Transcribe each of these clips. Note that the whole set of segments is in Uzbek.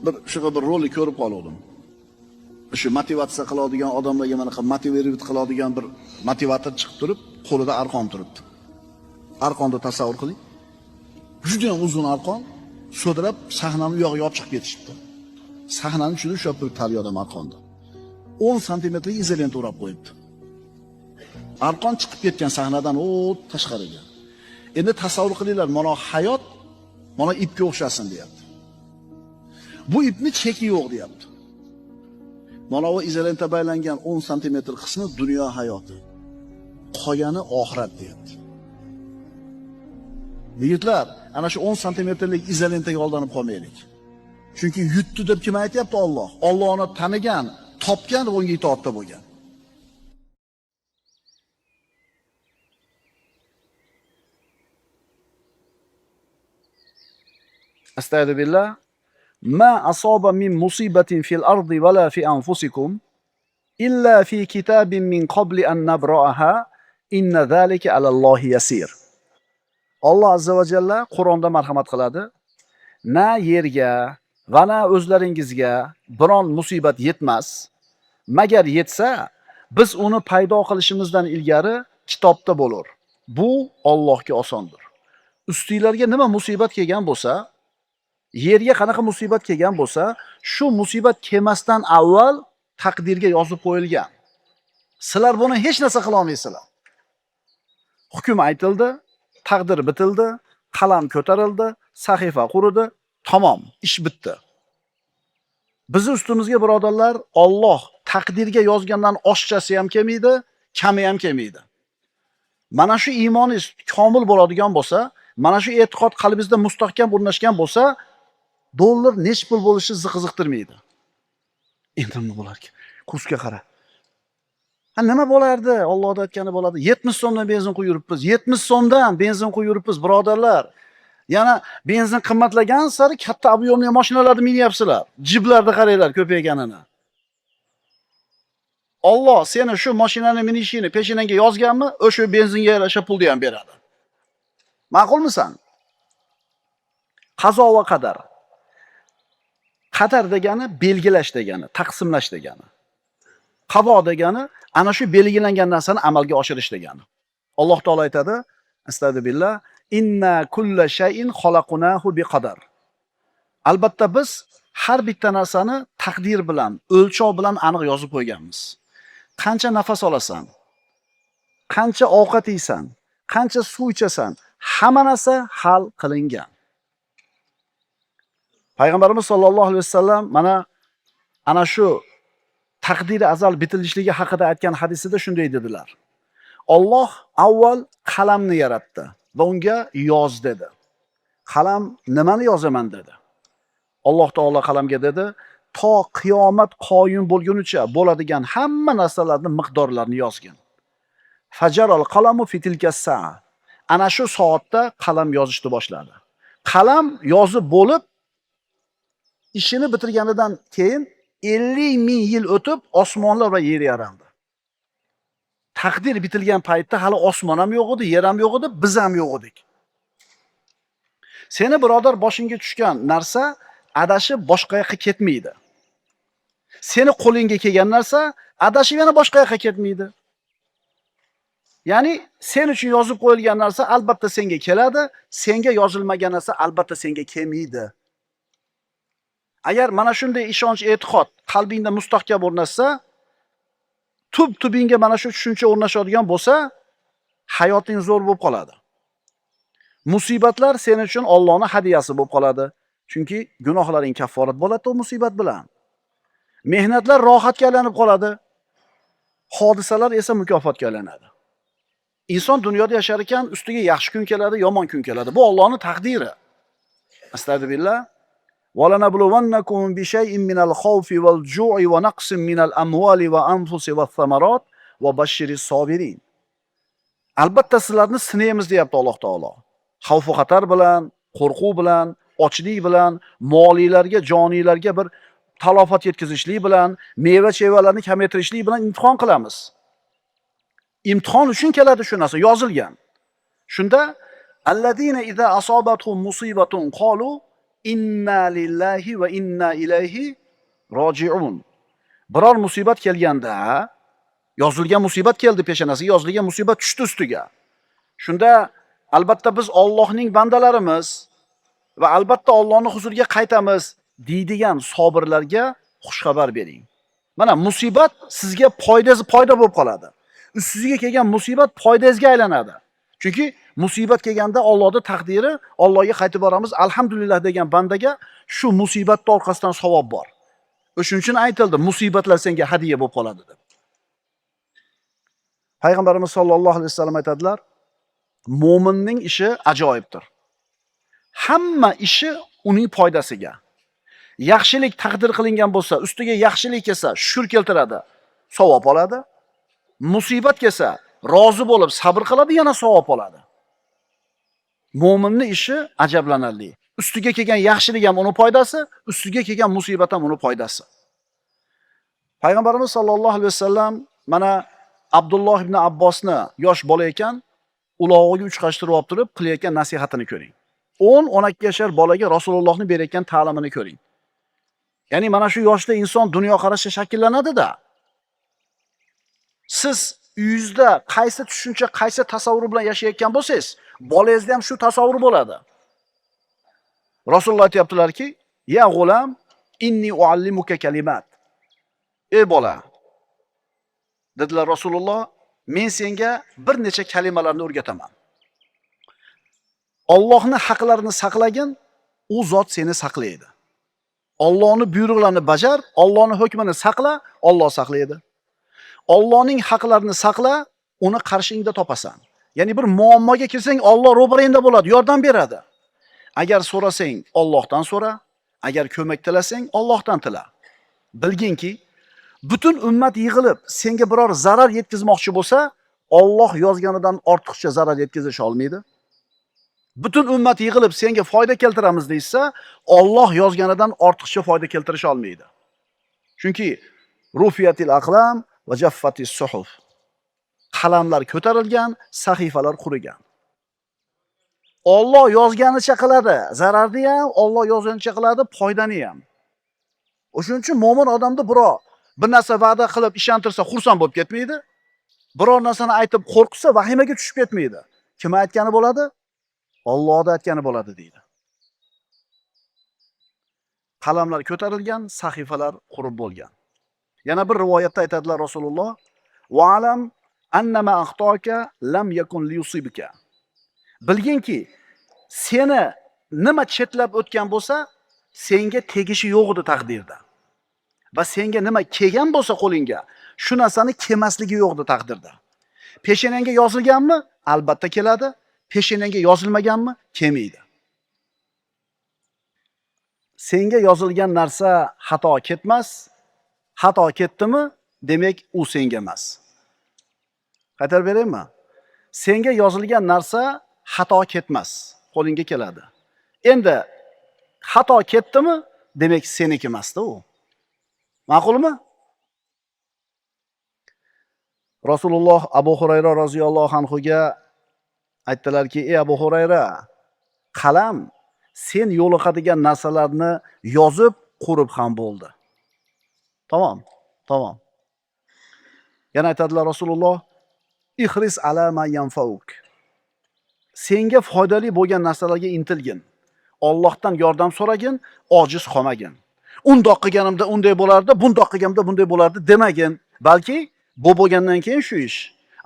bir shunaqa bir rolik ko'rib qoldim. Shu motivatsiya qiladigan odamlarga mana qilib motivirat qiladigan bir motivator chiqib turib, qo'lida arqon turibdi. Arqonni tasavvur qiling. Juda ham uzun arqon, so'dirab sahnani u yog'iga olib chiqib ketishibdi. Sahnani ichida ushlab turib tariyada arqonni. 10 santimetrlik izolenta o'rab qo'yibdi. Arqon chiqib ketgan sahnadan tashqariga. Endi tasavvur qilinglar, mana hayot mana ipga o'xshasin deyapti. Bu ipni cheki yo'q deyapti. Mana bu izolenta baylangan 10 santimetr qismi dunyo hayoti. Qolgani oxirat deyapti. Yigitlar, ana shu 10 santimetrlik izolentaga aldanib qolmaylik. Chunki yutdi deb kim aytayapti? Alloh. Allohni tanigan, topgan va unga itoatda bo'lgan. Astagfirullah. Ma asaba min musibatin fil ardi wala fi anfusikum illa fi kitabin min qabli an nabra'aha inna zalika 'ala Allohi yasir. Alloh azza va jalla Qur'onda marhamat qiladi. Na yerga va na o'zlaringizga biron musibat yetmas. Magar yetsa, biz uni paydo qilishimizdan ilgari kitobda bo'lar. Bu Allohga osondir. Ustinglarga nima musibat kelgan bo'lsa, yerga qanaqa musibat kelgan bo'lsa, shu musibat kelmasdan avval taqdirga yozib qo'yilgan. Sizlar buni hech narsa qila olmaysizlar. Hukm aytildi, taqdir bitildi, qalam ko'tarildi, sahifa quridi, tamom, ish bitdi. Bizi ustimizga birodarlar, Alloh taqdirga yozgandan oshchasi ham kelmaydi, kami ham kelmaydi. Mana shu iymoningiz komil bo'ladigan bo'lsa, mana shu e'tiqod qalbingizda mustahkam o'rnashgan bo'lsa, dollar nech pul bo'lishi qiziqtirmaydi. Endi nima bo'larkan? Kursga qara. Ha nima bo'lardi? Allohning aytgani bo'ladi. 70 so'mdan benzin quyib yuribmiz. 70 so'mdan benzin quyib yuribmiz, birodarlar. Yana benzin qimmatlagan sari katta объемli mashinalarni minyapsizlar. Jiblarni qaranglar ko'payganini. Alloh seni shu mashinani minishini peshinangga yozganmi, o'sha benzinga yarasha pulni ham beradi. Ma'qulmisan? Qazo va qadar. Qadar degani belgilash degani, taqsimlash degani. Qavo degani ana shu belgilangan narsani amalga oshirish degani. Alloh taolo aytadi: Astagfirullah, inna kulla shay'in xalaqnahu biqadar. Albatta biz har bitta narsani taqdir bilan, o'lchov bilan aniq yozib qo'yganmiz. Qancha nafas olasan, qancha ovqat yeysan, qancha suv ichasan, hamma narsa hal qilingan. Payg'ambarimiz sollallohu alayhi vasallam mana ana shu taqdiri azal bitilishligi haqida aytgan hadisida shunday dedilar. Alloh avval qalamni yaratdi va unga yoz dedi. Qalam nimani yozaman dedi. Alloh taolo qalamga dedi, to qiyomat qoyim bo'lgunicha bo'ladigan hamma narsalarning miqdorlarini yozgin. Fajaral qalamu fi tilka sa'a. Ana shu soatda qalam yozishni boshladi. Qalam yozib bo'lib ishini bitirganidan keyin 50 ming yil o'tib osmonlar va yer yaraldi. Taqdir bitilgan paytda hali osmon ham yo'q edi, yer ham yo'q edi, biz ham yo'q edik. Seni birodar boshingga tushgan narsa adashib boshqa yoqqa ketmaydi. Seni qo'lingga kelgan narsa adashib yana boshqa yoqqa ketmaydi. Ya'ni sen uchun yozib qo'yilgan narsa albatta senga keladi, senga yozilmagan narsa albatta senga kelmaydi. Agar mana shunday ishonch, e'tiqod qalbingda mustahkam o'rnashsa, tub-tubingga mana shu tushuncha o'rnashadigan bo'lsa, hayoting zo'r bo'lib qoladi. Musibatlar sen uchun Allohning hadiyasi bo'lib qoladi. Chunki gunohlaring kafforat bo'ladi o musibat bilan. Mehnatlar rohatga aylanib qoladi. Hodisalar esa mukofotga aylanadi. Inson dunyoda yashar ekan, ustiga yaxshi kun keladi, yomon kun keladi. Bu Allohning taqdiri. Astagfirullah. وَلَنَبْلُوَنَّكُمْ بِشَيْءٍ مِنَ الْخَوْفِ وَالْجُوعِ وَنَقْصٍ مِنَ الْأَمْوَالِ وَأَنْفُسِ وَالثَّمَرَاتِ وَبَشِّرِ الصَّابِرِينَ. Albatta sizlarni sinaymiz deyapti Alloh taolo. Xavf va xatar bilan, qo'rquv bilan, ochlik bilan, moliylarga, joniylarga bir talofat yetkazishlik bilan, meva-chevalarni kamaytirishlik bilan imtihon qilamiz. Imtihon uchun keladi shu narsa yozilgan. Shunda allazina idza asabatuhum musibatun qalu inna lillahi va inna ilayhi roji'un. Biror musibat kelganda, yozilgan musibat keldi peshonasiga, yozilgan musibat tushdi ustiga. Shunda albatta biz Allohning bandalarimiz va albatta Allohning huzuriga qaytamiz deydigan sabirlarga xushxabar bering. Mana musibat sizga foyda bo'lib qoladi. Ustingizga kelgan musibat foydangizga aylanadi. Chunki musibat kelganda Allohning taqdiri, Allohga qaytib boramiz, alhamdulillah degan bandaga shu musibatning orqasidan savob bor. O'shuning uchun aytildi, musibatlar senga hadiya bo'lib qoladi deb. Payg'ambarimiz sollallohu alayhi vasallam aytadilar, mo'minning ishi ajoyibdir. Hamma ishi uning foydasiga. Yaxshilik taqdir qilingan bo'lsa, ustiga yaxshilik kelsa, shukr keltiradi, savob oladi. Musibat kelsa, rozi bo'lib sabr qiladi, yana savob oladi. Mo'minning ishi ajablanarli. Ustiga kelgan yaxshilik ham uning foydasi, ustiga kelgan musibat ham uning foydasi. Payg'ambarimiz sollallohu alayhi vasallam mana Abdulloh ibn Abbosni yosh bola ekan, ulog'iga uchqashtirib olib turib qilayotgan nasihatini ko'ring. 10-12 yashar bolaga Rasulullohning berayotgan ta'limini ko'ring. Ya'ni mana shu yoshda inson dunyoqarashi shakllanadi-da. Siz uyingizda qaysi tushuncha, qaysi tasavvur bilan yashayotgan bo'lsangiz, bolangizda ham shu tasavvur bo'ladi. Rasululloh aytibdilarki, "Ya g'ulam, inni uallimuka kalimat." Ey bola, dedilar Rasululloh, men senga bir necha kalimalarni o'rgataman. Allohning haqlarini saqlagin, u zot seni saqlaydi. Allohning buyruqlarini bajar, Allohning hukmini saqla, Alloh saqlaydi. Allohning haqlarini saqla, uni qarshingda topasan. Ya'ni bir muammoga kelsang, Alloh ro'baringda bo'ladi, yordam beradi. Agar so'rasang, Allohdan so'ra, agar ko'mak tilasang, Allohdan tila. Bilginki, butun ummat yig'ilib senga biror zarar yetkazmoqchi bo'lsa, Alloh yozganidan ortiqcha zarar yetkazish olmaydi. Butun ummat yig'ilib senga foyda keltiramiz deysa, Alloh yozganidan ortiqcha foyda keltirish olmaydi. Chunki rufiyatil aqlam va jaffatis suhuf. Qalamlar ko'tarilgan, sahifalar qurigan. Alloh yozganicha qiladi, zararni ham, Alloh yozganicha qiladi, foydani ham. O'shuning uchun mo'min odamda bir narsa va'da qilib ishontirsa xursand bo'lib ketmaydi. Biror narsani aytib qo'rqsa, vahimaga tushib ketmaydi. Kim aytgani bo'ladi? Allohning aytgani bo'ladi deydi. Qalamlar ko'tarilgan, sahifalar qurib bo'lgan. Yana bir rivoyatda aytadilar Rasululloh, "Va alam annama axtoka lam yakun liyusibka." Bilginki, seni nima chetlab o'tgan bo'lsa, senga tegishi yo'q edi taqdirda. Va senga nima kelgan bo'lsa qo'lingga, shu narsani kelmasligi yo'q edi taqdirda. Peshonangga yozilganmi? Albatta keladi. Peshonangga yozilmaganmi? Kelmaydi. Senga yozilgan narsa xato ketmas. Xato ketdimi, demak u senga emas. Qaytarib beraymi? Senga yozilgan narsa xato ketmas, qo'lingga keladi. Endi xato ketdimi, demak seniki emas-da u. Ma'qulmi? Rasululloh Abu Hurayra roziyallohu anhuga aytdilarki, "Ey Abu Hurayra, qalam sen yo'liqadigan narsalarni yozib, qurib ham bo'ldi." Tamom. Yana aytadilar Rasululloh, "Ihris ala ma yanfauk." Senga foydali bo'lgan narsalarga intilgin. Allohdan yordam so'ragin, ojiz qolmagin. Undoq qilganimda unday bo'lardi, bundoq qilganimda bunday bo'lardi demagin. Balki bu bo'lgandan keyin shu ish.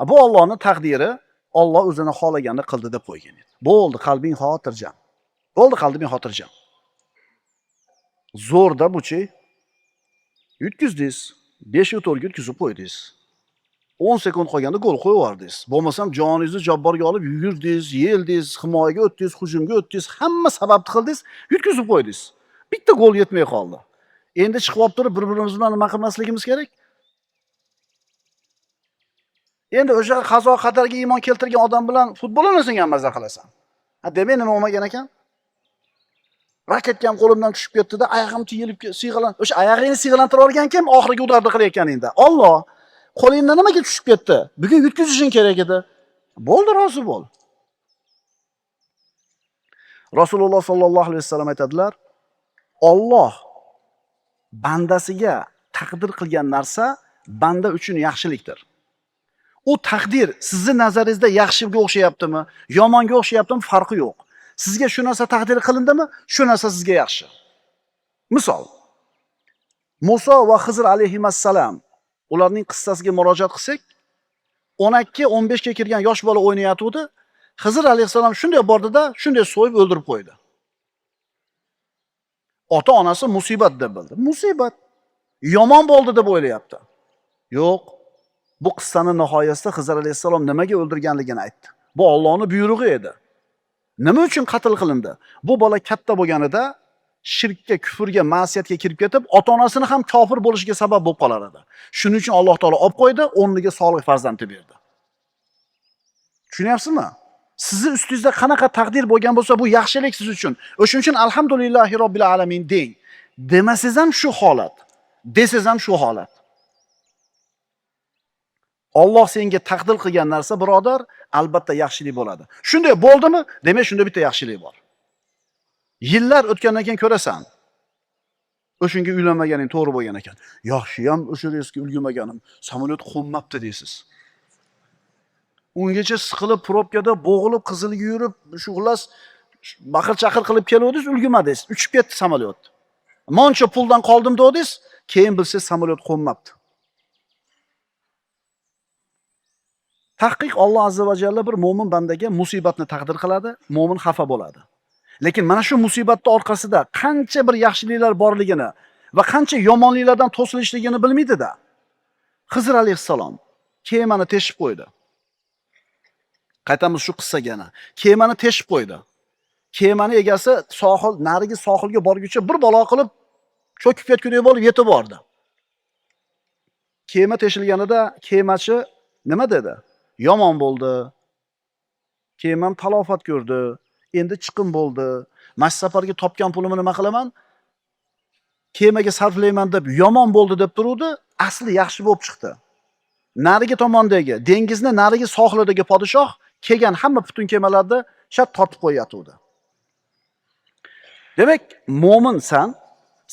Bu Allohning taqdiri, Alloh o'zini xohlaganini qildi deb qo'ygan edi. Bo'ldi, qalbing xotirjam. Zo'rda buchi. Yutkizdingiz, 5-4 yutkizib qo'ydingiz. 10 sekund qolganda gol qo'yib yubordingiz. Bo'lmasam joningizni jabborga olib yugurdingiz, yeldingiz, himoyaga o'tdingiz, hujumga o'tdingiz, hamma sababni qildingiz, yutkizib qo'ydingiz. Bitta gol yetmay qoldi. Endi chiqib olib turib bir-birimiz bilan nima qilmasligimiz kerak? Endi o'sha qazo qadarga iymon keltirgan odam bilan futbol o'ynasang ham mazza qilasan. Demak nima bo'lmagan ekan? Raketga ham qo'limdan tushib ketdi-da, oyog'im tiyilib siyg'alan. O'sha oyog'ingni siyg'alantirib olgan kim oxirgi udarni qilayotganingda? Alloh. Qo'lingdan nimaga tushib ketdi? Bugun yutkazishing kerak edi. Bo'ldi, rozi bo'l. Rasululloh sollallohu alayhi vasallam aytadilar, Alloh bandasiga taqdir qilgan narsa banda uchun yaxshilikdir. U taqdir sizni nazaringizda yaxshiga o'xshayaptimi, yomonga o'xshayaptimi farqi yo'q. Sizga shu narsa taqdir qilindimi, shu narsa sizga yaxshi. Misol, Muso va Xizr alayhissalom ularning qissasiga murojaat qilsak, 12-15 ga kirgan yosh bola o'ynayotgandi. Xizr alayhissalom shunday bordida, shunday so'yib o'ldirib qo'ydi. Ota-onasi musibat deb bildi. Musibat. Yomon bo'ldi deb o'ylayapti. Yo'q. Bu qissaning nihoyasida Xizr alayhissalom nimaga o'ldirganligini aytdi. Bu Allohning buyrug'i edi. Nima uchun qatl qilindi? Bu bola katta bo'lganida shirkka, kufrga, ma'siyatga kirib ketib, ota-onasini ham kofir bo'lishiga sabab bo'lib qolar edi. Shuning uchun Alloh taolo olib qo'ydi, o'rniga solih farzandni berdi. Tushunyapsizmi? Sizni ustingizda qanaqa taqdir bo'lgan bo'lsa, bu yaxshilik siz uchun. O'shuning uchun alhamdulillahi robbil alamin deng. Demasangiz ham shu holat, desangiz ham shu holat. Alloh senga taqdir qilgan narsa, birodar, albatta yaxshilik bo'ladi. Shunday bo'ldimi? Demak, shunda bitta yaxshilik bor. Yillar o'tgandan keyin ko'rasan. O'shunga uylanmaganing to'g'ri bo'lgan ekan. Yaxshi ham o'sha reysga ulgurmaganim, samolyot qo'nmabdi deysiz. Ungacha siqilib, probkada bo'g'ilib, qizilga yurib, shu xullas baqir-chaqir qilib keluvdingiz, ulgurmadingiz. Uchib ketdi samolyot. Moncha puldan qoldim dedingiz, keyin bilsangiz samolyot qo'nmabdi. Tahqiq Alloh azza va jalla bir mo'min bandaga musibatni taqdir qiladi, mo'min xafa bo'ladi. Lekin mana shu musibatning orqasida qancha bir yaxshiliklar borligini va qancha yomonliklardan to'silishligini bilmaydi-da. Xizr alayhissalom kemani teshib qo'ydi. Qaytamiz shu qissaga yana. Kemani teshib qo'ydi. Kemani egasi narigi sohilga borguncha bir balo qilib cho'kib ketgudek bo'lib yetib bordi. Kema teshilganida kemachi nima dedi? Yomon bo'ldi. Kemam talofat ko'rdi. Endi chiqim bo'ldi. Mash safarga topgan pulimni nima qilaman? Kemaga sarflayman deb yomon bo'ldi deb turuvdi, asli yaxshi bo'lib chiqdi. Narigi tomondagi, dengizni narigi sohilidagi podshoh kelgan hamma butun kemalarni shat tortib qo'yatuvdi. Demak, mo'minsan,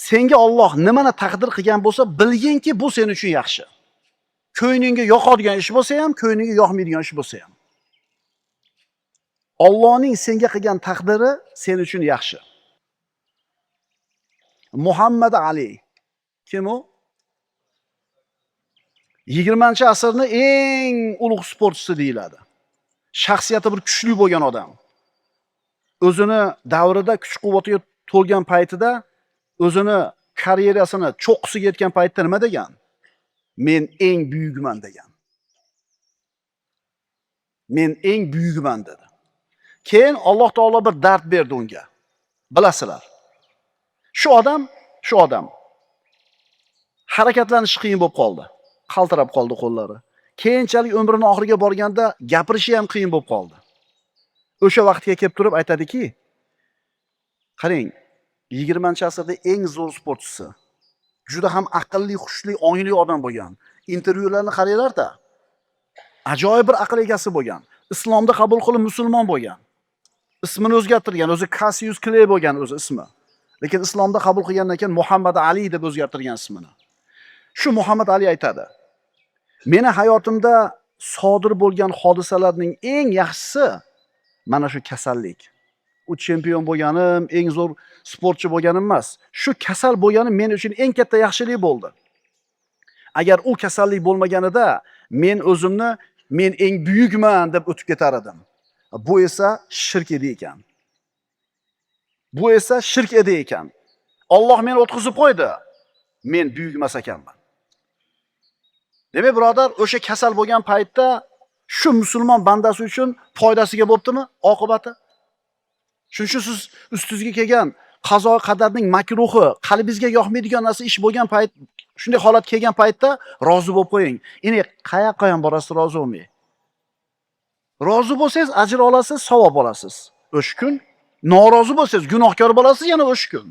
senga Alloh nimani taqdir qilgan bo'lsa, bilginki bu sen uchun yaxshi. Ko'nglingga yoqadigan ish bo'lsa ham, ko'nglingga yoqmaydigan ish bo'lsa ham. Allohning senga qilgan taqdiri sen uchun yaxshi. Muhammad Ali kim u? 20-asrning eng ulug' sportchisi deyiladi. Shaxsiyati bir kuchli bo'lgan odam. O'zini davrida kuch-quvvatiga to'lgan paytida, o'zini karyerasini cho'qqisiga yetgan paytda nima degan? Men eng buyukman degan. Men eng buyukman dedi. Keyin Alloh taolo bir dard berdi unga. Bilasizlar. Shu odam harakatlanish qiyin bo'lib qoldi. Qaltirab qoldi qo'llari. Keyinchalik umrining oxiriga borganda gapirishi ham qiyin bo'lib qoldi. O'sha vaqtga kelib turib aytadiki, qarang, 20-asrda eng zo'r sportchisi. Juda ham aqlli, xushli, ongli odam bo'lgan. Intervyularni qaranglar-da. Ajoyib bir aql egasi bo'lgan. Islomda qabul qilib musulmon bo'lgan. Ismini o'zgartirgan, o'zi Cassius Clay bo'lgan o'zi ismi. Lekin islomda qabul qilgandan keyin Muhammad Ali deb o'zgartirgan ismini. Shu Muhammad Ali aytadi: "Meni hayotimda sodir bo'lgan hodisalarning eng yaxshisi mana shu kasallik. U chempion bo'lganim, eng zo'r sportchi bo'lganim emas. Shu kasal bo'lganim men uchun eng katta yaxshilik bo'ldi. Agar u kasallik bo'lmaganida men o'zimni men eng buyukman deb o'tib ketar edim. Bu esa shirk edi ekan. Bu esa shirk edi ekan. Alloh meni o'tkazib qo'ydi. Men buyuk emas ekanman." Demak, birodar, o'sha kasal bo'lgan paytda shu musulmon bandasi uchun foydasiga bo'ptimi oqibati? Shuning uchun siz ustingizga kelgan qazo qadarning makruhi, qalbingizga yoqmaydigan narsa ish bo'lgan payt, shunday holat kelgan paytda rozi bo'lib qo'ying. Endi qayoqqa ham borasiz rozi bo'lmay. Rozi bo'lsangiz ajr olasiz, savob olasiz. O'sha kun norozi bo'lsangiz gunohkor bo'lasiz yana o'sha kun.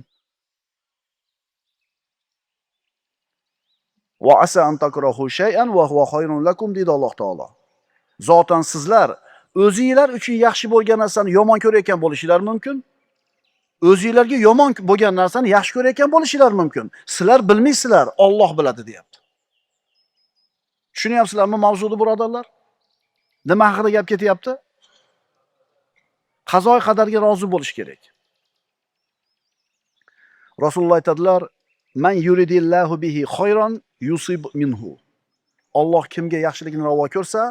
Va asa an takrahu shay'an wa huwa khayrun lakum dedi Alloh taolo. Zotan sizlar o'zingizlar uchun yaxshi bo'lgan narsani yomon ko'rayotgan bo'lishingiz mumkin. O'zingizlarga yomon bo'lgan narsani yaxshi ko'rayotgan bo'lishinglar mumkin. Sizlar bilmaysizlar, Alloh biladi deyapti. Tushunyapsizlarmi mavzuni birodarlar? Nima haqida gap ketyapti? Qazoy qadarga rozi bo'lish kerak. Rasululloh aytadilar: "Man yuridillahu bihi khayran yusib minhu." Alloh kimga yaxshilikni ravo ko'rsa,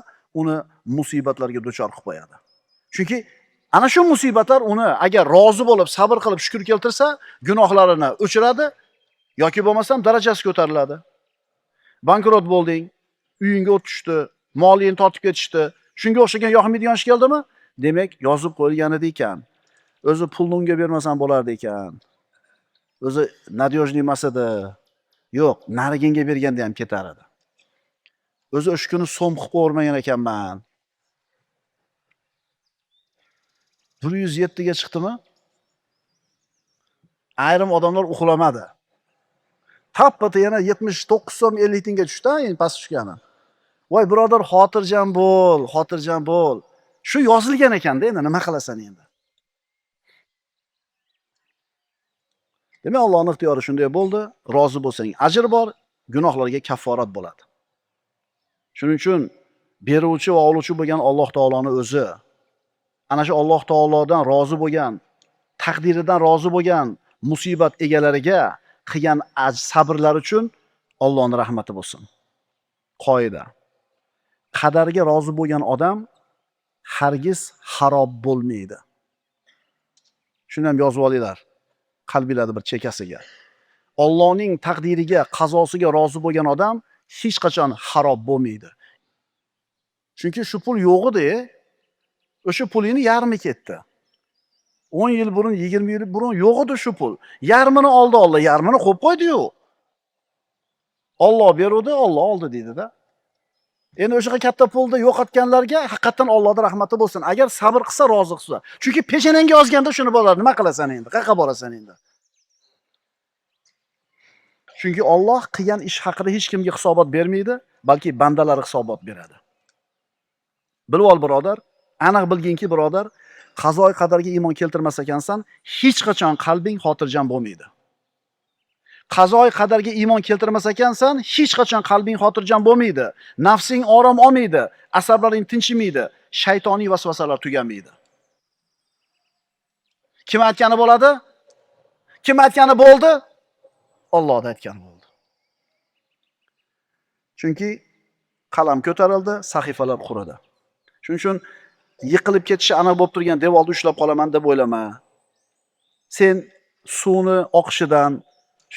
uni musibatlarga duchor qilib qo'yadi. Chunki ana shu musibatlar uni agar rozi bo'lib, sabr qilib, shukr keltirsa, gunohlarini o'chiradi yoki bo'lmasam darajasi ko'tariladi. Bankrot bo'lding, uyingga o't tushdi, molingni tortib ketishdi. Shunga o'xshagan yoqmaydigan ish keldimi? Demak, yozib qo'yilgan edi ekan. O'zi pulni unga bermasam bo'lardi ekan. O'zi nadyojniy emas edi. Yo'q, nariginga berganda ham ketar edi. O'zi o'sha kuni so'm qilib qo'ymagan ekanman. 107 ga chiqdimi? Ayrim odamlar uxlamadi. Tappata yana 79 so'm 50 tiyinga tushdi, endi past tushgani. Voy birodar, xotirjam bo'l, xotirjam bo'l. Shu yozilgan ekanda, endi nima qilasan endi? Demak, Allohning ixtiyori shunday bo'ldi. Rozi bo'lsang ajr bor, gunohlarga kafforat bo'ladi. Shuning uchun beruvchi va oluvchi bo'lgan Alloh taoloning o'zi, ana shu Alloh taolodan rozi bo'lgan, taqdiridan rozi bo'lgan musibat egalariga qilgan sabrlar uchun Allohning rahmati bo'lsin. Qoida. Qadarga rozi bo'lgan odam hargiz xarob bo'lmaydi. Shuni ham yozib olinglar qalbingizda bir chekasiga. Allohning taqdiriga, qazosiga rozi bo'lgan odam hech qachon xarob bo'lmaydi. Chunki shu pul yo'q edi, o'sha pulingni yarmi ketdi. 10 yil burun, 20 yil burun yo'q edi shu pul. Yarmini oldi Alloh, yarmini qo'yib qo'ydi-yu. Alloh beruvdi, Alloh oldi deydi-da. Endi o'sha katta pulni yo'qotganlarga haqiqatan Allohning rahmati bo'lsin. Agar sabr qilsa, rozi qilsa. Chunki peshanangga yozganda shuni bo'lar. Nima qilasan endi? Qayerga borasan endi? Chunki Alloh qilgan ish haqida hech kimga hisobot bermaydi, balki bandalari hisobot beradi. Bilib ol birodar, aniq bilginki birodar, qazoy qadarga iymon keltirmas ekansan, hech qachon qalbing xotirjam bo'lmaydi. Qazoy qadarga iymon keltirmas ekansan, hech qachon qalbing xotirjam bo'lmaydi. Nafsing orom olmaydi, asablaring tinchimaydi, shaytoniy vasvasalar tugamaydi. Kim aytgani bo'ladi? Kim aytgani bo'ldi? Alloh aytgani bo'ldi. Chunki qalam ko'tarildi, sahifalar quridi. Shuning uchun yiqilib ketishi aniq bo'lib turgan devorni ushlab qolaman deb o'ylama. Sen suvni oqishidan,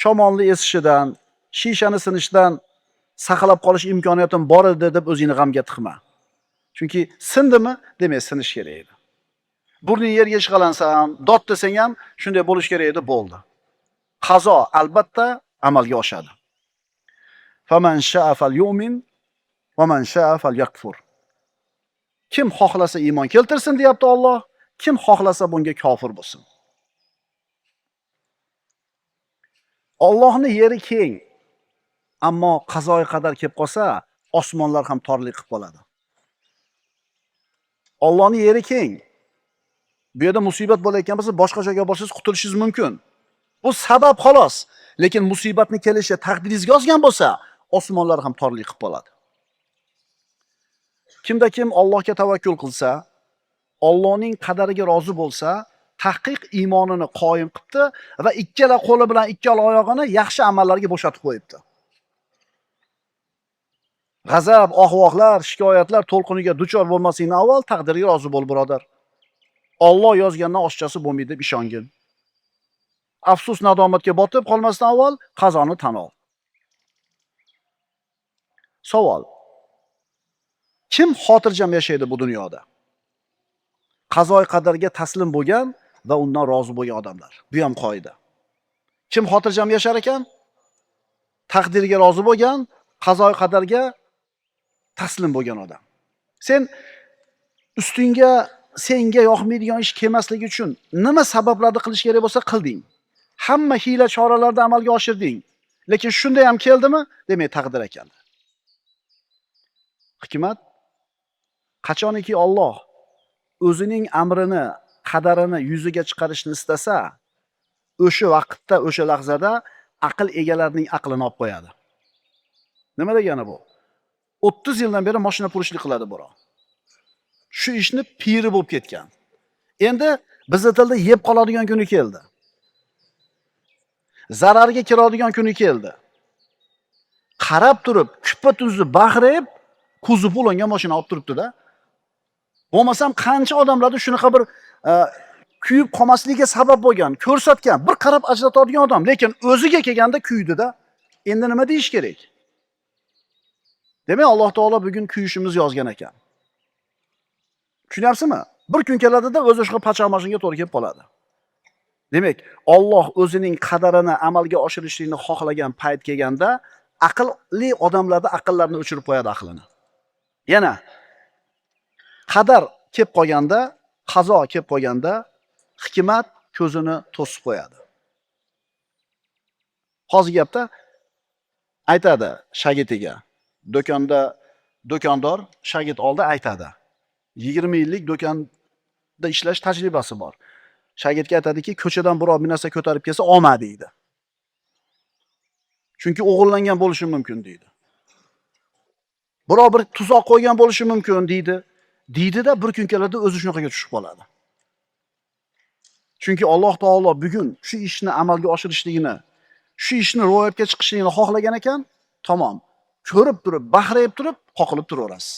shamolni esishidan, shishani sinishdan saqlab qolish imkoniyatim bor edi deb o'zingni g'amga tiqma. Chunki sindimi, demak sinish kerak edi. Burning yerga ishqalansa ham, dod desang ham shunday bo'lish kerak edi, bo'ldi. Qazo albatta amalga oshadi. Faman sha'a falyu'min va man sha'a falyakfur. Kim xohlasa iymon keltirsin deyapti Alloh, kim xohlasa bunga kofir bo'lsin. Allohning yeri keng, ammo qazoy qadar kelib qolsa, osmonlar ham torlik qilib qoladi. Allohning yeri keng. Bu yerda musibat bo'layotgan bo'lsa, boshqa joyga borsangiz qutulishingiz mumkin. Bu sabab xolos. Lekin musibatni kelishi taqdiringizga yozgan bo'lsa, osmonlar ham torlik qilib qoladi. Kimda kim Allohga tavakkul qilsa, Allohning qadariga rozi bo'lsa, tahqiq iymonini qoyim qilibdi va ikkala qo'li bilan ikkala oyog'ini yaxshi amallarga bo'shatib qo'yibdi. G'azab, ohvohlar, shikoyatlar to'lqiniga duchor bo'lmasingdan avval taqdirga rozi bo'l, birodar. Alloh yozgandan oshchasi bo'lmaydi deb ishongin. Afsus nadomatga botib qolmasdan avval qazoni tan ol. Savol: kim xotirjam yashaydi bu dunyoda? Qazoy qadarga taslim bo'lgan va undan rozi bo'lgan odamlar. Bu ham qoida. Kim xotirjam yashar ekan? Taqdirga rozi bo'lgan, qazoy qadarga taslim bo'lgan odam. Sen ustingga senga yoqmaydigan ish kelmasligi uchun nima sabablarni qilish kerak bo'lsa qilding. Hamma hiyla choralarni amalga oshirding. Lekin shunday ham keldimi? Demak, taqdir ekan. Hikmat qachoniki Alloh o'zining amrini, qadarini yuzaga chiqarishni istasa, o'sha vaqtda, o'sha lahzada aql egalarining aqlini olib qo'yadi. Nima degani bu? 30 yildan beri mashina purishlik qiladi birov. Shu ishni piri bo'lib ketgan. Endi bizning tilda yeb qoladigan kuni keldi. Zararga kiradigan kuni keldi. Qarab turib, kupa-tuzni baxrayib, ko'zi bo'lingan mashina olib turibdi-da. Bo'lmasam qancha odamlarda shunaqa bir kuyib qolmasligiga sabab bo'lgan, ko'rsatgan, bir qarab ajratadigan odam, lekin o'ziga kelganda kuydi-da. Endi nima deyish kerak? Demak, Alloh taolo bugun kuyishimiz yozgan ekan. Tushunyapsizmi? Bir kun keladida o'zi shu pachaq mashinaga to'g'ri kelib qoladi. Demak, Alloh o'zining qadarini amalga oshirishlikni xohlagan payt kelganda, aqlli odamlarda aqllarini o'chirib qo'yadi aqlini. Yana qadar kelib qolganda, qazo kelib qolganda, hikmat ko'zini to'sib qo'yadi. Hozir gapda aytadi shagirdiga. Do'kondor shagird oldi aytadi. 20 yillik do'konda ishlash tajribasi bor. Shagirdga aytadiki, ko'chadan birov bir narsa ko'tarib kelsa, olma deydi. Chunki o'g'irlangan bo'lishi mumkin deydi. Birov bir tuzoq qo'ygan bo'lishi mumkin deydi. Deydi-da, bir kun keladi o'zi shunaqaga tushib qoladi. Chunki Alloh taolo bugun shu ishni amalga oshirishligini, shu ishni ro'yobga chiqishligini xohlagan ekan, tamom. Ko'rib turib, baxrayib turib, qoqilib turaverasiz.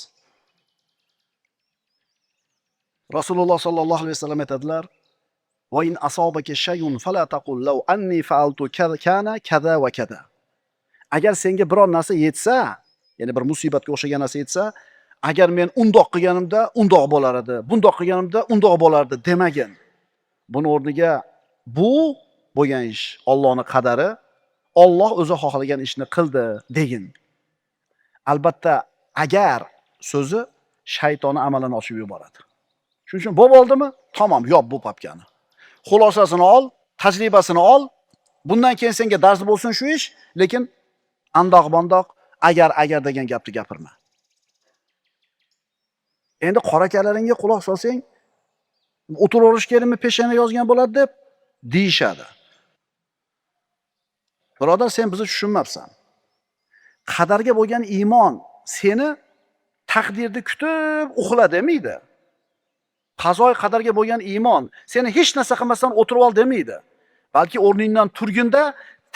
Rasululloh sallallohu alayhi vasallam aytadilar: "Va in asabaka shay'un fala taqul law anni fa'altu kana kaza va kaza." Agar senga biror narsa yetsa, ya'ni bir musibatga o'xshagan narsa yetsa, agar men undoq qilganimda undoq bo'lar edi, bundoq qilganimda undoq bo'lardi demagin. Buni o'rniga bu bo'lgan ish Allohning qadari, Alloh o'zi xohlagan ishni qildi degin. Albatta, agar so'zi shaytonni amalini ochib yuboradi. Shuning uchun bo'lib oldimi? Tamom, yop bu papkani. Xulosasini ol, tajribasini ol. Bundan keyin senga dars bo'lsin shu ish, lekin andoq-bondoq agar degan gapni gapirma. Endi qora kalaringga quloq solsang, o'tiraverish kerakmi, peshana yozgan bo'ladi deb deyishadi. Birodar, sen bizni tushunmabsan. Qadarga bo'lgan iymon seni taqdirni kutib uxla demaydi. Qazoy qadarga bo'lgan iymon seni hech narsa qilmasdan o'tirib ol demaydi. Balki o'rningdan turganda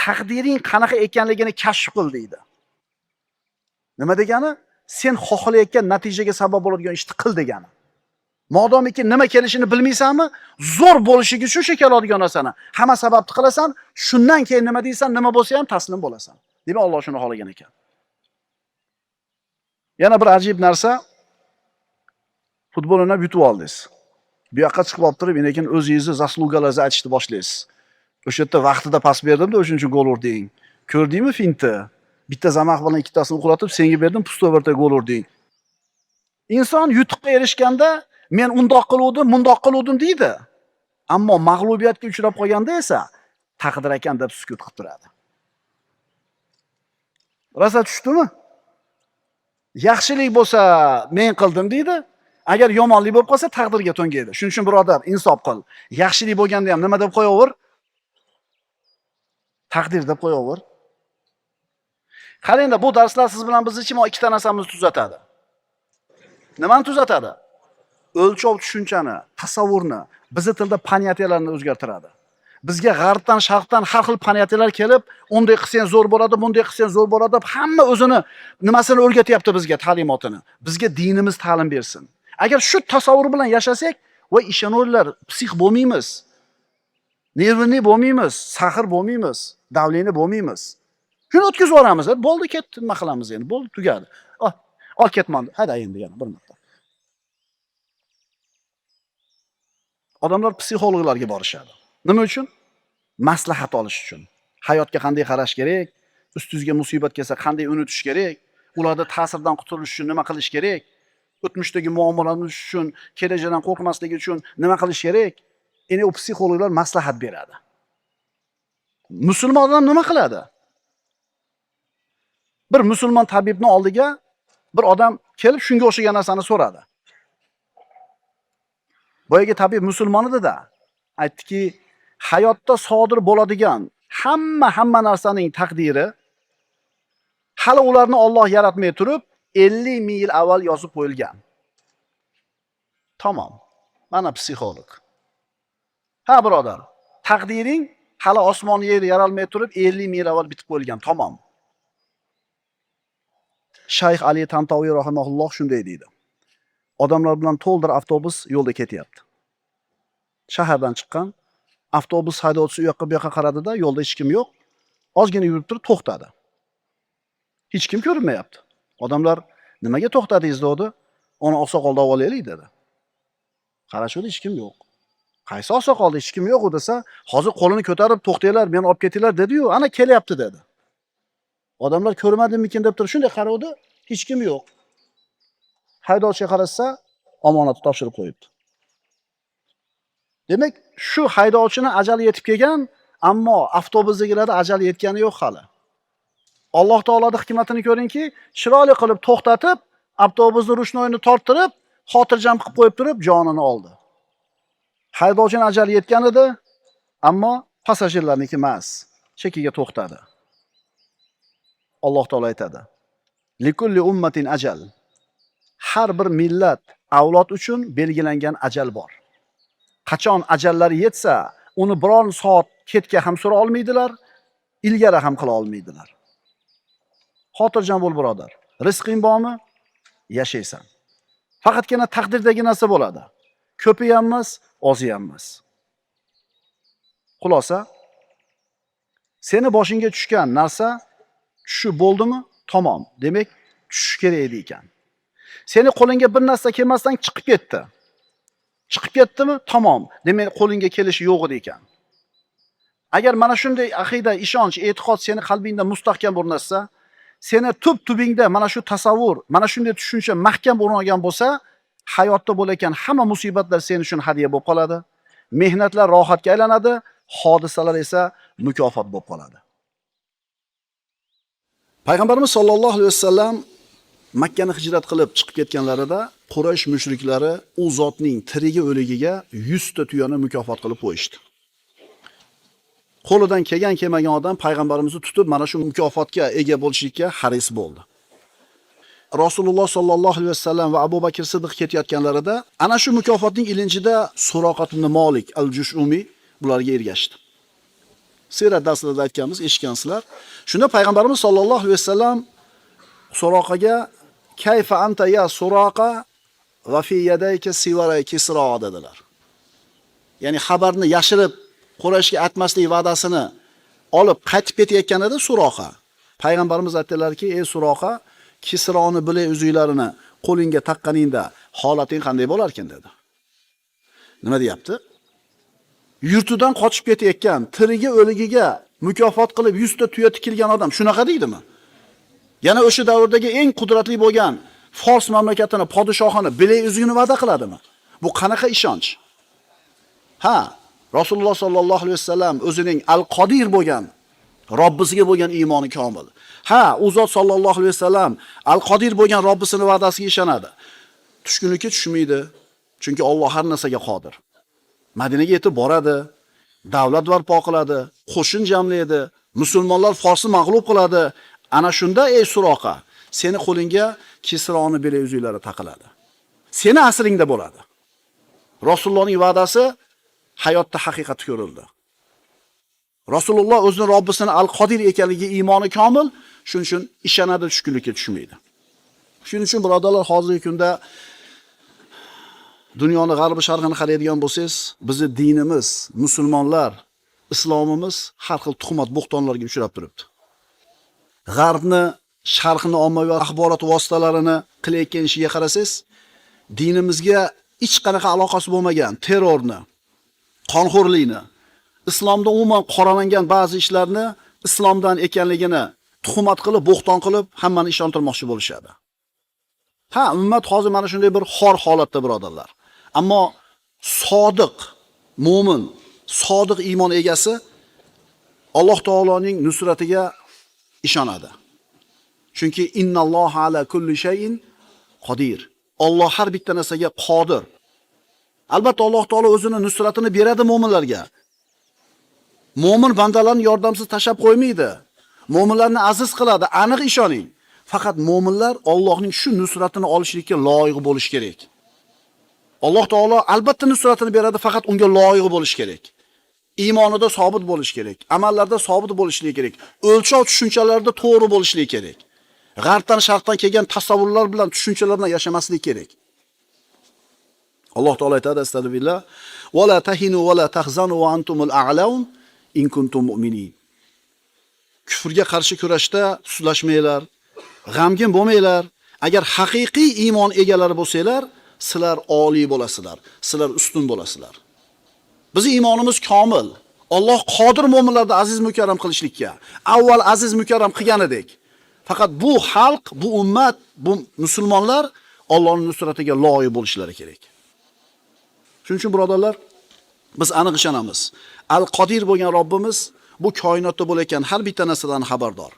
taqdiring qanaqa ekanligini kashf qil deydi. Nima degani? Sen xohlayotgan natijaga sabab bo'ladigan ishni qil degani. Modomiki nima kelishini bilmaysanmi? Zo'r bo'lishiga shu keladigan narsani hamma sababni qilasan, shundan keyin nima deysan, nima bo'lsa ham taslim bo'lasan. Demak, Alloh shuni xohlagan ekan. Yana bir ajib narsa, futbol o'ynab yutib oldingiz. Bu yoqqa chiqib olib turib, lekin o'zingizni zaslugalarni aytishni boshlaysiz. O'sha yerda vaqtida pas berdim-da, o'shuning uchun gol urding. Ko'rdingmi fintni? Bitta zamaq bilan ikkitasini uxlatib, senga berdim, pustoverda gol urding. Inson yutuqqa erishganda men undoq qiluvdim, mundoq qiluvdim deydi. Ammo mag'lubiyatga uchrab qolganda esa taqdir ekan deb sukut qilib turadi. Rosa tushdimi? Yaxshilik bo'lsa men qildim deydi. Agar yomonlik bo'lib qolsa taqdirga to'ngaydi. Shuning uchun birodar, insof qil. Yaxshilik bo'lganda ham nima deb qo'yaver? Taqdir deb qo'yaver. Qarangda, bu darslar siz bilan bizni ham ikkita narsamizni tuzatadi. Nimani tuzatadi? O'lchov tushunchani, tasavvurni, bizi tilda понятияларni o'zgartiradi. Bizga g'arbdan, sharqdan har xil понятиялар kelib, unday qilsang zo'r bo'ladi, bunday qilsang zo'r bo'ladi deb hamma o'zini nimasini o'rgatyapti bizga, ta'limotini. Bizga dinimiz ta'lim bersin. Agar shu tasavvur bilan yashasak, va ishoninglar, psix bo'lmaymiz. Nervni bo'lmaymiz, sahr bo'lmaymiz, davleni bo'lmaymiz. Shuni o'tkazib yuboramiz. Bo'ldi, ketdi, nima qilamiz endi? Bo'ldi, tugadi. Ol ketmon. Hada endi yana bir marta. Odamlar psixologlarga borishadi. Nima uchun? Maslahat olish uchun. Hayotga qanday qarash kerak? Ustingizga musibat kelsa qanday unutish kerak? Ularda ta'sirdan qutulish uchun nima qilish kerak? O'tmishdagi muammolarimiz uchun, kelajakdan qo'rqmaslik uchun nima qilish kerak? Endi u psixologlar maslahat beradi. Musulmon odam nima qiladi? Bir musulmon tabibning oldiga bir odam kelib shunga o'xshagan narsani so'radi. Boyaga tabib musulmon edi-da. Aytdiki, hayotda sodir bo'ladigan hamma narsaning taqdiri hali ularni Alloh yaratmay turib 50 ming yil avval yozib qo'yilgan. Tamam. Mana psixolog. Ha birodar, taqdiring hali osmon yer yaralmay turib 50 ming yil avval bitib qo'yilgan. Tamam. Shayx Ali Tantaviy rahimahulloh shunday deydi. Odamlar bilan to'ldir avtobus yo'lda ketyapti. Shahardan chiqqan avtobus haydovchisi u yoqqa bu yoqqa qaradida, yo'lda hech kim yo'q. Ozgina yurib turib to'xtadi. Hech kim ko'rinmayapti. Odamlar nimaga to'xtadingiz dedi. Uni oqsoqolda olaylik dedi. Qarashdi, hech kim yo'q. Qaysi oqsoqolda hech kim yo'q desa, hozir qo'lini ko'tarib to'xtanglar, meni olib ketinglar dedi-yu, ana kelyapti dedi. Odamlar ko'rmadimmikin deb turib shunday qaradi, hech kim yo'q. Haydovchiga qarasa, omonatni topshirib qo'yibdi. Demak, shu haydovchini ajali yetib kelgan, ammo avtobusdagilarda ajali yetgani yo'q hali. Alloh taoloning hikmatini ko'ringki, chiroyli qilib to'xtatib, avtobusni rushnoyini torttirib, xotirjam qilib qo'yib turib, jonini oldi. Haydovchining ajali yetgan edi, ammo passajirlarniki emas, chekiga to'xtadi. Alloh taolo aytadi: "Likulli ummatin ajal." Har bir millat, avlod uchun belgilangan ajal bor. Qachon ajallari yetsa, uni biror soat ketga ham so'ra olmaydilar, ilgari ham qila olmaydilar. Xotirjam bo'l birodar. Rizqing bormi? Yashaysan. Faqatgina taqdirdagi narsa bo'ladi. Ko'pi ham emas, ozi ham emas. Xulosa, seni boshingga tushgan narsa tushib bo'ldimi? Tamom. Demak, tushish kerak edi ekan. Seni qo'lingga bir narsa kelmasdan chiqib ketdi. Chiqib ketdimi? Tamom. Demak, qo'lingga kelishi yo'q edi ekan. Agar mana shunday aqida, ishonch, e'tiqod seni qalbingda mustahkam o'rnashsa, seni tub-tubingda mana shu tasavvur, mana shunday tushuncha mahkam o'rnagan bo'lsa, hayotda bo'layotgan hamma musibatlar sen uchun hadiya bo'lib qoladi. Mehnatlar rohatga aylanadi, hodisalar esa mukofot bo'lib qoladi. Payg'ambarimiz sollallohu alayhi vasallam Makkani hijrat qilib chiqib ketganlarida Quraysh mushriklari u zotning tirigi o'ligiga 100 ta tuyani mukofot qilib qo'yishdi. Qo'lidan kelgan odam payg'ambarimizni tutib, mana shu mukofotga ega bo'lishlikka haris bo'ldi. Rasululloh sollallohu alayhi vasallam va Abu Bakr Siddiq ketayotganlarida ana shu mukofotning ilinjida Suraqat ibn Malik al-Jushumi bularga ergashdi. Sirat darslarida aytganmiz, eshitgansizlar. Shunda payg'ambarimiz sollallohu alayhi vasallam Suraqaga "Kayfa anta ya Suraqa va fi yadayka siwara Kisra" dedilar. Ya'ni xabarni yashirib Qurayshga aytmaslik va'dasini olib qaytib ketayotganida Suraqa payg'ambarimiz aytdilarki: "Ey Suraqa, Kisroni bilay uzuylarini qo'lingga taqqaningda holating qanday bo'lar ekan?" dedi. Nima deyapti? Yurtidan qochib ketayotgan, tirigi o'ligiga mukofot qilib 100 ta tuya tikilgan odam shunaqa deydimi? Yana o'sha davrdagi eng qudratli bo'lgan Fors mamlakatini podshohini bilay uzugini va'da qiladimi? Bu qanaqa ishonch? Ha, Rasululloh sollallohu alayhi vasallam o'zining al-Qodir bo'lgan Robbisiga bo'lgan iymoni komil. Ha, u zot sollallohu alayhi vasallam al-Qodir bo'lgan Robbisini va'dasiga ishonadi. Tushkunlikka tushmaydi, chunki Alloh har narsaga qodir. Madinaga yetib boradi, davlat barpo qiladi, qo'shin jamlaydi, musulmonlar Forsni mag'lub qiladi. Ana shunda ey Suraqa, seni qo'lingga Kisroni bilay uzuklari taqiladi. Seni asringda bo'ladi. Rasulullohning va'dasi hayotda haqiqat ko'rildi. Rasululloh o'zining Robbisini al-Qodir ekanligiga iymoni komil, shuning uchun ishonadi, tushkunlikka tushmaydi. Shuning uchun birodarlar, hozirgi kunda dunyoni g'arbi sharqini qaraydigan bo'lsangiz, bizning dinimiz, musulmonlar, islomimiz har xil tuhmat, bo'xtonlarga uchrab turibdi. G'arbni, sharqni ommaviy axborot vositalarini qilayotgan ishiga qarasangiz, dinimizga hech qanaqa aloqasi bo'lmagan terrorni, qonxo'rlikni, islomda umuman qoralangan ba'zi ishlarni islomdan ekanligini tuhmat qilib, bo'xton qilib, hammani ishontirmoqchi bo'lishadi. Ha, ummat hozir mana shunday bir xor holatda birodarlar. Ammo sodiq mo'min, sodiq iymon egasi Alloh taoloning nusratiga ishonadi. Chunki innalloha ala kulli shay'in qodir. Alloh har bitta narsaga qodir. Albatta Alloh taolo o'zining nusratini beradi mo'minlarga. Mo'min bandalarni yordamsiz tashab qo'ymaydi. Mo'minlarni aziz qiladi, aniq ishoning. Faqat mo'minlar Allohning shu nusratini olishlikka loyiq bo'lish kerak. Alloh taolo albatta nusratini beradi, faqat unga loyiq bo'lish kerak. Iymonida sobit bo'lish kerak, amallarda sobit bo'lishligi kerak, o'lchov tushunchalarida to'g'ri bo'lishligi kerak. G'arbdan, sharqdan kelgan tasavvurlar bilan, tushunchalar bilan yashamaslik kerak. Alloh taolo aytadi: "Astagfirullah, va la tahinu va la tahzanu va antumul a'laun in kuntum mu'minin." Kufrga qarshi kurashda sustlashmanglar, g'amgin bo'lmanglar. Agar haqiqiy iymon egalari bo'lsanglar, sizlar oliy bo'lasizlar, sizlar ustun bo'lasizlar. Bizning iymonimiz komil. Alloh qodir mo'minlarni aziz mukarram qilishlikka. Avval aziz mukarram qilgan edik. Faqat bu xalq, bu ummat, bu musulmonlar Allohning nusratiga loyiq bo'lishlari kerak. Shuning uchun birodarlar, biz aniq ishonamiz. Al-Qodir bo'lgan Robbimiz bu koinotda bo'layotgan har bitta narsadan xabardor.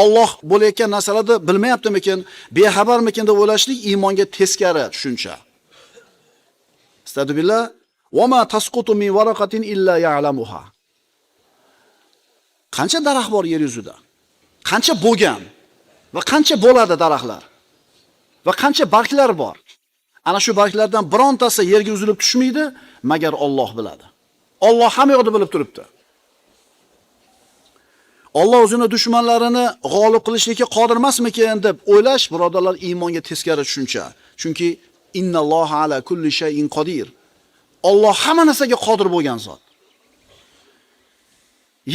Alloh bo'layotgan narsalarni bilmayaptimikin, bexabarmikin deb o'ylashlik iymonga teskari tushuncha. Astagfirullah, va ma tasqutu min waraqatin illa ya'lamuha. Qancha daraxt bor yer yuzida? Qancha bo'lgan va qancha bo'ladi daraxtlar? Va qancha barglar bor? Ana shu barglardan birontasi yerga uzilib tushmaydi, magar Alloh biladi. Alloh hamma yoqda bilib turibdi. Alloh o'zining dushmanlarini g'olib qilishlikka qodir emasmikin deb o'ylash, birodarlar, iymonga teskari tushuncha. Chunki innalloha ala kulli shay'in qodir. Alloh hamma narsaga qodir bo'lgan zot.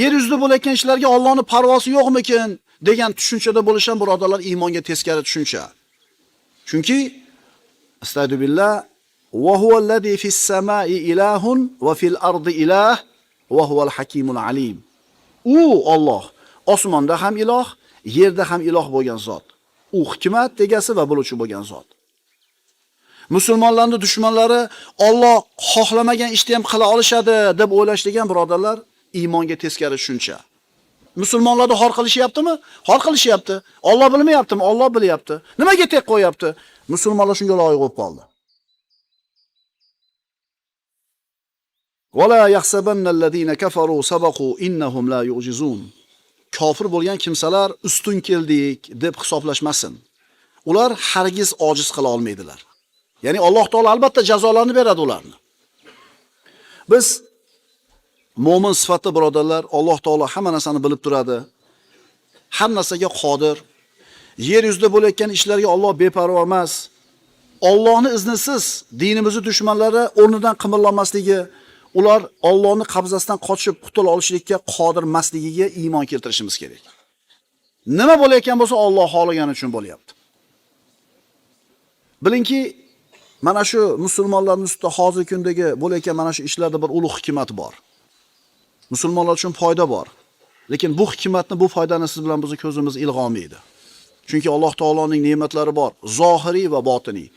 Yer yuzida bo'layotgan ishlarga Allohning parvosi yo'qmikin degan tushunchada bo'lishdan, birodarlar, iymonga teskari tushuncha. Chunki astagfirullah, va huvallazi fis samai ilahun va fil ardi ilah va huval hakimul alim. U Alloh osmonda ham iloh, yerda ham iloh bo'lgan zot. U hikmat egasi va biluvchi bo'lgan zot. Musulmonlarning dushmanlari Alloh xohlamagan ishni ham qila olishadi deb o'ylashgan, birodarlar, iymonga teskari tushuncha. Musulmonlarni xor qilishyaptimi? Xor qilishyapti. Alloh bilmayaptimi? Alloh bilyapti. Nimaga tek qo'yapti? Musulmonlar shunga loyiq bo'lib qoldi. Wala yahsabannallazina kafaru sabaqu innahum la yu'jizun. Kofir bo'lgan kimsalar ustun keldik deb hisoblashmasin. Ular hargiz ojiz qila olmaydilar. Ya'ni Alloh taolo albatta jazolarni beradi ularni. Biz mo'min sifatida birodarlar, Alloh taolo hamma narsani bilib turadi. Har narsaga qodir. Yer yuzida bo'layotgan ishlarga Alloh beparvo emas. Allohning iznisiz dinimizning dushmanlari o'rnidan qimirlanmasligi, ular Allohning qabzasidan qochib qutula olishlikka qodir emasligiga iymon keltirishimiz kerak. Nima bo'layotgan bo'lsa Alloh xohlagani uchun bo'lyapti. Bilingki, mana shu musulmonlarning ustida hozirgi kundagi bo'layotgan mana shu ishlarda bir ulug' hikmat bor. Musulmonlar uchun foyda bor. Lekin bu hikmatni, bu foydani siz bilan bizning ko'zimiz ilg'olmaydi. Chunki Alloh taoloning ne'matlari bor, zohiriy va botiniy.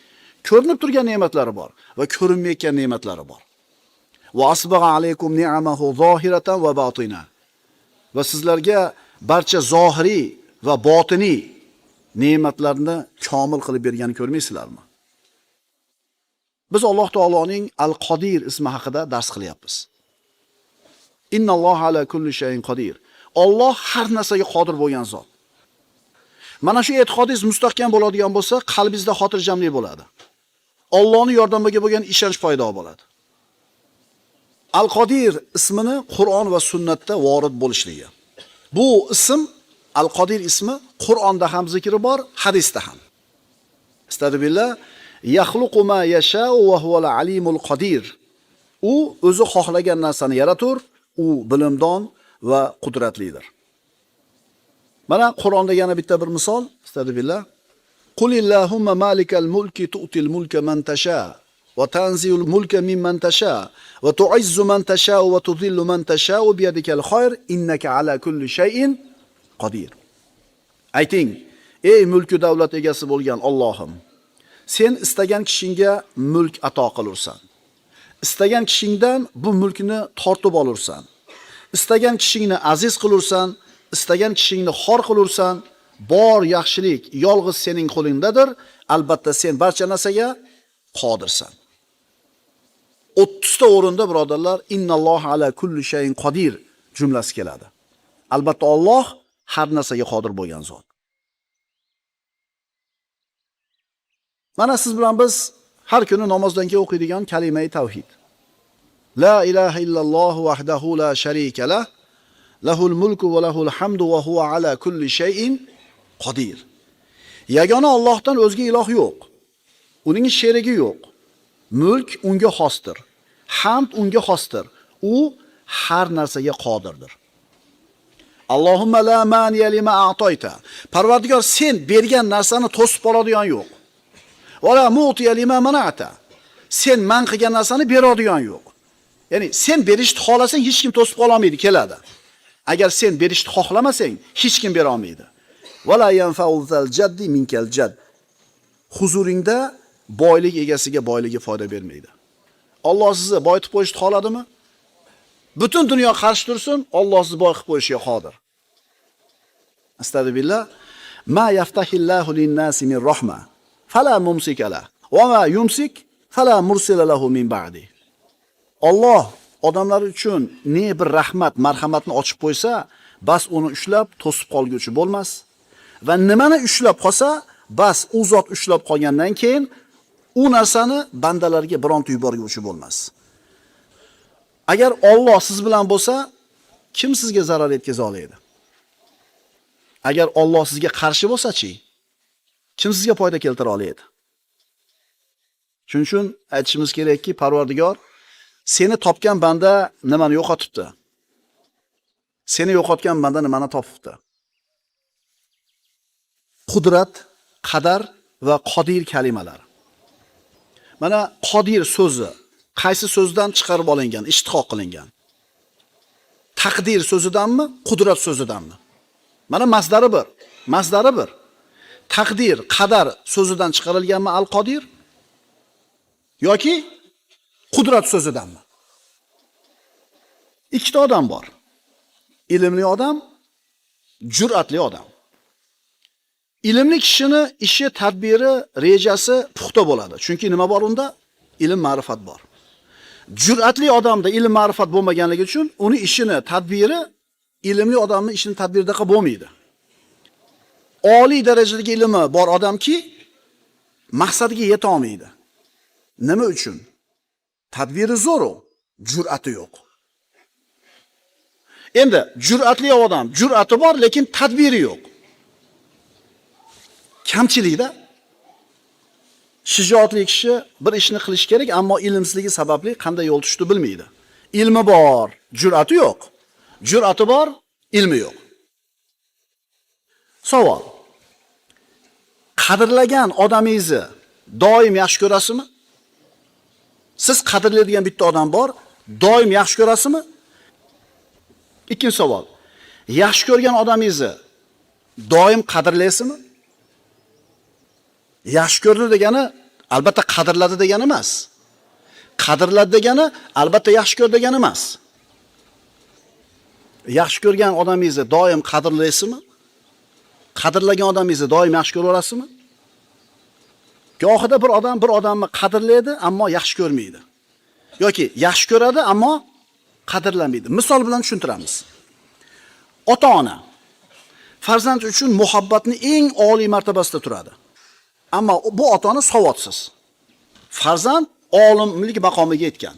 Ko'rinib turgan ne'matlari bor va ko'rinmayotgan ne'matlari bor. Va asbagha alaykum ni'amahu zohiratan va botina. Va sizlarga barcha zohiriy va botiniy ne'matlarni komil qilib berganini ko'rmaysizlarmi? Biz Alloh taoloning Al-Qodir ismi haqida dars qilyapmiz. Innalloha ala kulli shay'in qodir. Alloh har narsaga qodir bo'lgan zot. Mana shu e'tiqodingiz mustahkam bo'ladigan bo'lsa, qalbingizda xotirjamlik bo'ladi. Allohning yordamiga bo'lgan ishonch paydo bo'ladi. Al-Qodir ismini Qur'on va sunnatda vorid bo'lishligi. Bu ism, Al-Qodir ismi Qur'onda ham zikri bor, hadisda ham. Astagfirullah, yaxluqu ma yasha'u va huval alimul qodir. U o'zi xohlagan narsani yaratur, u bilimdon va qudratlidir. Mana Qur'onda yana bitta bir misol, astagfirullah. Qulillahumma malikal mulki tu'til mulka man tasha va tanziul mulka mimman tasha va tu'izzu man tasha va tudhillu man tasha biyadikal khayr innaka ala kulli shay'in qodir. Ayting, ey mulku davlat egasi bo'lgan Allohim, sen istagan kishingga mulk ato qilursan. Istagan kishingdan bu mulkni tortib olursan. Istagan kishingni aziz qilursan, istagan kishingni xor qilursan. Bor yaxshilik yolg'iz sening qo'lingdadir. Albatta sen barcha narsaga qodirsan. 30 ta o'rinda birodarlar innalloha ala kulli shayin qodir jumlasi keladi. Albatta Alloh har narsaga qodir bo'lgan zot. Mana siz bilan biz har kuni namozdan keyin o'qiydigan kalima-i tavhid. La ilaha illalloh vahdahu la sharika lah, lahul mulku va lahul hamdu va huwa ala kulli shayin qodir. Yagona Allohdan o'zga iloh yo'q. Uning sherigi yo'q. Mulk unga xosdir. Hamd unga xosdir. U har narsaga qodirdir. Allohumma la maniya lima a'toyta. Parvardigor, sen bergan narsani to'sib oladigan yo'q. Va la mu'tiya lima mana'ta. Sen man qilgan narsani beradigan yo'q. Ya'ni sen berishni xohlasang hech kim to'sib qola olmaydi, keladi. Agar sen berishni xohlamasang hech kim bera olmaydi. Va la yanfa'u zal jaddi minkal jadd. Huzuringda boylik egasiga boyligi foyda bermaydi. Alloh sizni boyitib qo'yishni xohladimi? Butun dunyo qarshi tursin, Alloh sizni boy qilib qo'yishga qodir. Astagfirullah. Ma yaftahillahu lin-nasi min rahma, fala mumsika la, va ma yumsik fala mursila lahu min ba'di. Alloh odamlar uchun ne bir rahmat, marhamatni ochib qo'ysa, bas uni ushlab to'sib qolguchi bo'lmas. Va nimani ushlab qolsa, bas u zot ushlab qolgandan keyin u narsani bandalarga bironta yuborguchi bo'lmas. Agar Alloh siz bilan bo'lsa, kim sizga zarar yetkaza oladi? Agar Alloh sizga qarshi bo'lsa-chi, kim sizga foyda keltira oladi? Shuning uchun aytishimiz kerakki, Parvardigor, seni topgan banda nimani yo'qotibdi? Seni yo'qotgan banda nimani topibdi? Qudrat, qadar va qodir kalimalar. Mana qodir so'zi qaysi so'zdan chiqarib olingan, ishtiqoq qilingan? Taqdir so'zidanmi, qudrat so'zidanmi? Mana masdari bir. Masdari bir. Taqdir, qadar so'zidan chiqarilganmi al-qodir? Yoki qudrat so'zidanmi? Ikkita odam bor. Ilmli odam, jur'atli odam. Ilmli kishini ishi, tadbiri, rejasi puxta bo'ladi. Chunki nima bor unda? Ilm, ma'rifat bor. Jur'atli odamda ilm, ma'rifat bo'lmaganligi uchun uni ishini, tadbiri ilmli odamning ishini tadbirdaqa bo'lmaydi. Oliy darajadagi ilmi bor odamki maqsadiga yeta olmaydi. Nima uchun? Tadbiri zo'r, jur'ati yo'q. Endi jur'atli odam, jur'ati bor, lekin tadbiri yo'q. Kamchilikda shijoatli kishi bir ishni qilish kerak, ammo ilmsizligi sababli qanday yo'l tutishni bilmaydi. Ilmi bor, jur'ati yo'q. Jur'ati bor, ilmi yo'q. Savol. Qadrlagan odamingizni doim yaxshi ko'rasizmi? Siz qadrlaydigan bitta odam bor, doim yaxshi ko'rasizmi? Ikkinchi savol. Yaxshi ko'rgan odamingizni doim qadrlaysizmi? Yaxshi ko'rdi degani albatta qadrladi degani emas. Qadrladi degani albatta yaxshi ko'rdi degani emas. Yaxshi ko'rgan odamingizni doim qadrlaysizmi? Qadrlagan odamingizni doim yaxshi ko'raverasizmi? Gohida bir odamni qadrlaydi, ammo yaxshi ko'rmaydi. Yoki yaxshi ko'radi, ammo qadrlamaydi. Misol bilan tushuntiramiz. Ota-ona farzand uchun muhabbatni eng oliy martabasida turadi. Ammo bu ota-ona savodsiz. Farzand olimlik maqomiga yetgan.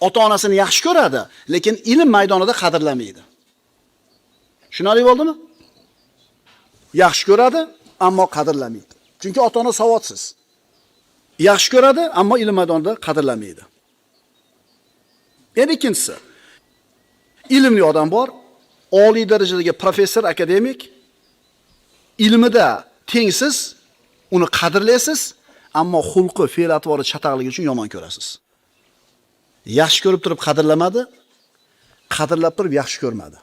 Ota-onasini yaxshi ko'radi, lekin ilm maydonida qadrlamaydi. Tushunarli bo'ldimi? Yaxshi ko'radi, ammo qadrlamaydi. Chunki ota-ona savodsiz. Yaxshi ko'radi, ammo ilm maydonida qadrlamaydi. Endi ikkinchisi. Ilmli odam bor, oliy darajadagi professor, akademik, ilmida tengsiz, uni qadrlaysiz, ammo xulqi, fe'l-atvori chataqligi uchun yomon ko'rasiz. Yaxshi ko'rib turib qadrlamadi, qadrlab turib yaxshi ko'rmadi.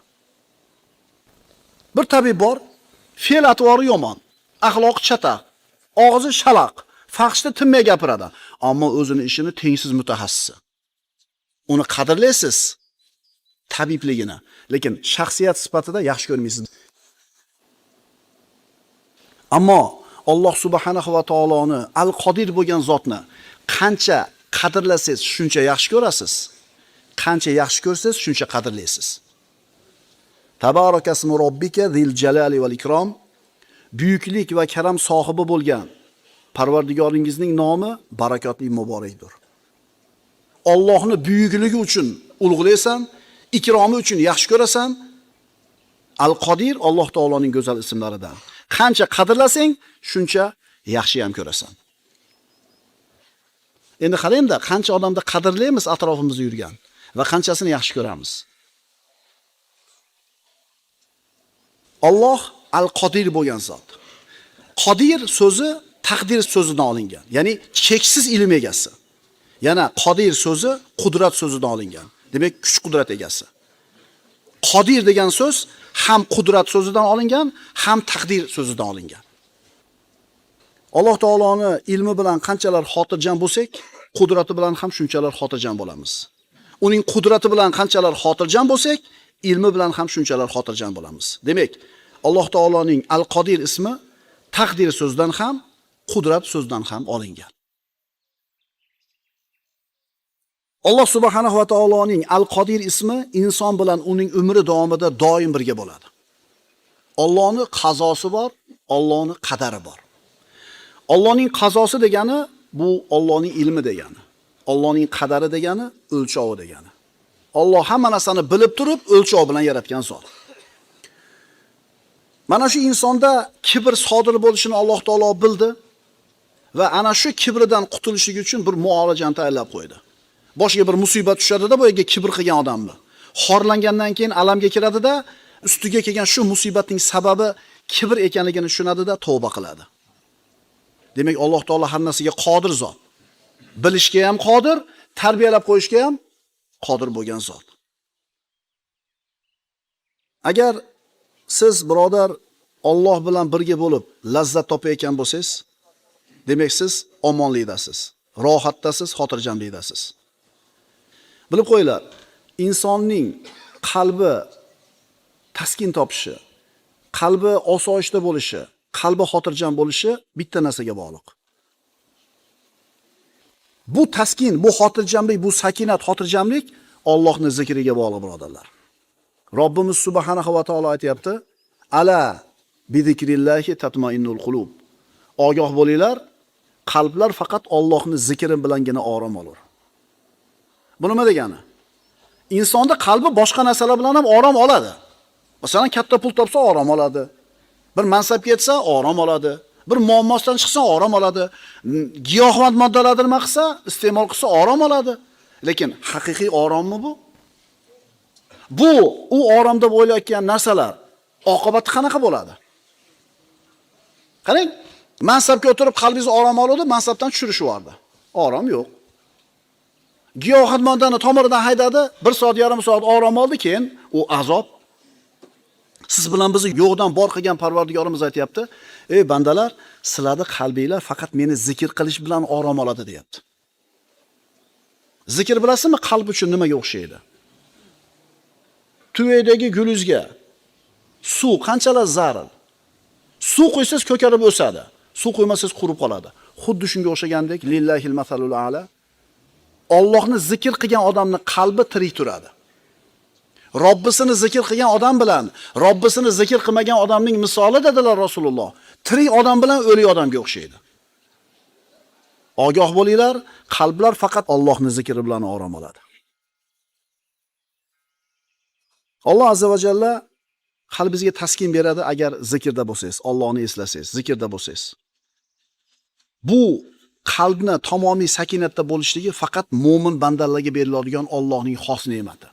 Bir tabib bor, fe'l-atvori yomon, axloqi chataq, og'zi shalaq, fahshda tinmay gapiradi, ammo o'zini ishini tengsiz mutaxassisi. Uni qadrlaysiz, tabibligini, lekin shaxsiyat sifatida yaxshi ko'rmaysiz. Ammo Alloh subhanahu va taoloni al-Qodir bo'lgan zotni qancha qadrlasangiz, shuncha yaxshi ko'rasiz. Qancha yaxshi ko'rsangiz, shuncha qadrlaysiz. Tabarakasmu robbika zil jalali val ikrom. Buyuklik va karam sohibi bo'lgan Parvardigoringizning nomi barakotli muborakdir. Allohni buyukligi uchun ulug'laysan, ikromi uchun yaxshi ko'rasan. Al-Qodir Alloh taoloning go'zal ismlaridan. Qancha qadrlasang, shuncha yaxshi ham ko'rasan. Endi qarangda, qancha odamni qadrlaymiz atrofimizda yurgan va qanchasini yaxshi ko'ramiz. Alloh Al-Qodir bo'lgan zot. Qodir so'zi taqdir so'zidan olingan, ya'ni cheksiz ilm egasi. Yana Qodir so'zi qudrat so'zidan olingan. Demak, kuch-qudrat egasi. Qodir degan so'z ham qudrat so'zidan olingan, ham taqdir so'zidan olingan. Alloh taoloni ilmi bilan qanchalar xotirjam bo'lsak, qudrati bilan ham shunchalar xotirjam bo'lamiz. Uning qudrati bilan qanchalar xotirjam bo'lsak, ilmi bilan ham shunchalar xotirjam bo'lamiz. Demak, Alloh taoloning Al-Qodir ismi taqdir so'zidan ham, qudrat so'zidan ham olingan. Alloh subhanahu va taoloning Al-Qodir ismi inson bilan uning umri davomida doim birga bo'ladi. Allohning qazosi bor, Allohning qadari bor. Allohning qazosi degani bu Allohning ilmi degani. Allohning qadari degani o'lchovi degani. Alloh hamma narsani bilib turib o'lchov bilan yaratgan zot. Mana shu insonda kibr sodir bo'lishini Alloh taolo bildi va ana shu kibridan qutulishligi uchun bir muolajani tayyorlab qo'ydi. Boshiga bir musibat tushadi-da, bu yerga kibr qilgan odamni. Xorlangandan keyin alamga kiradida, ustiga kelgan shu musibatning sababi kibr ekanligini tushunadi-da, tavba qiladi. Demak, Alloh taolo har narsaga qodir zot. Bilishga ham qodir, tarbiyalab qo'yishga ham qodir bo'lgan zot. Agar siz birodar Alloh bilan birga bo'lib lazzat topayotgan bo'lsangiz, demak siz omonlikdasiz, rohatdasiz, xotirjamlikdasiz. Bilib qo'yinglar, insonning qalbi taskin topishi, qalbi osoyishta bo'lishi, qalbi xotirjam bo'lishi bitta narsaga bog'liq. Bu taskin, bu xotirjamlik, bu sakinat, xotirjamlik Allohning zikriga bog'liq, birodarlar. Robbimiz subhanahu va taolo aytayapti: "Ala bi zikrillahi tatmainnul qulub." Ogoh bo'linglar, qalblar faqat Allohning zikri bilangina orom olur. Bu nima degani? Insonda qalbi boshqa narsalar bilan ham orom oladi. Masalan, katta pul topsa orom oladi. Bir mansabga yetsa orom oladi. Bir muammosidan chiqsa orom oladi. Giyohvand moddalarni nima qilsa, iste'mol qilsa orom oladi. Lekin haqiqiy orommi bu? Bu u orom deb o'ylayotgan narsalar oqibati qanaqa bo'ladi? Qarang, mansabga o'tirib qalbingiz orom oladi, mansabdan tushirishyapti. Orom yo'q. Giyohvand moddani tomiridan haydadi, 1 soat, yarim soat orom oldi, keyin u azob. Siz bilan bizni yo'qdan bor qilgan Parvardigorimiz aytayapti: "Ey bandalar, sizlarning qalbinglar faqat meni zikr qilish bilan orom oladi", deyapti. Zikr bilasizmi, qalb uchun nimaga o'xshaydi? Tuvakdagi gulizga suv qanchalar zarur. Suv qo'ysangiz ko'karib o'sadi. Suv qo'ymasangiz qurib qoladi. Xuddi shunga o'xshagandek, lillahil masalul a'la. Allohni zikr qilgan odamning qalbi tirik turadi. Robbisini zikr qilgan odam bilan Robbisini zikr qilmagan odamning misoli dedilar Rasululloh. Tirik odam bilan o'lik odamga o'xshaydi. Ogoh bo'linglar, qalblar faqat Allohning zikri bilan orom oladi. Alloh azza va jalla qalbingizga taskin beradi agar zikrda bo'lsangiz, Allohni eslasangiz, zikrda bo'lsangiz. Bu qalbni tamomiy sakinatda bo'lishligi faqat mo'min bandalarga beriladigan Allohning xos ne'mati.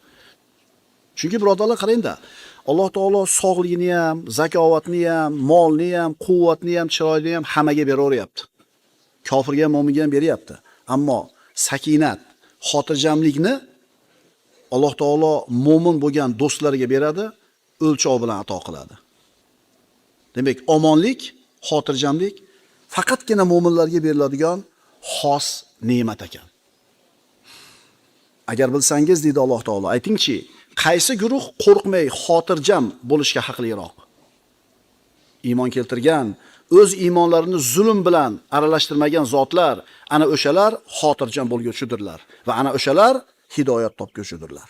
Chunki birodarlar, qarangda, Alloh taolo sog'ligini ham, zakovatni ham, molni ham, quvvatni ham, chiroyni ham hammaga beraveryapti. Kofirga ham, mo'minga ham beryapti. Ammo sakinat, xotirjamlikni Alloh taolo mo'min bo'lgan do'stlarga beradi, o'lchov bilan ato qiladi. Demak, omonlik, xotirjamlik faqatgina mo'minlarga beriladigan xos ne'mat ekan. Agar bilsangiz, deydi Alloh taolo, aytingchi, qaysi guruh qo'rqmay xotirjam bo'lishga haqliroq? iymon keltirgan, o'z iymonlarini zulm bilan aralashtirmagan zotlar, ana o'shalar xotirjam bo'lguvchidirlar va ana o'shalar hidoyat topguvchidirlar.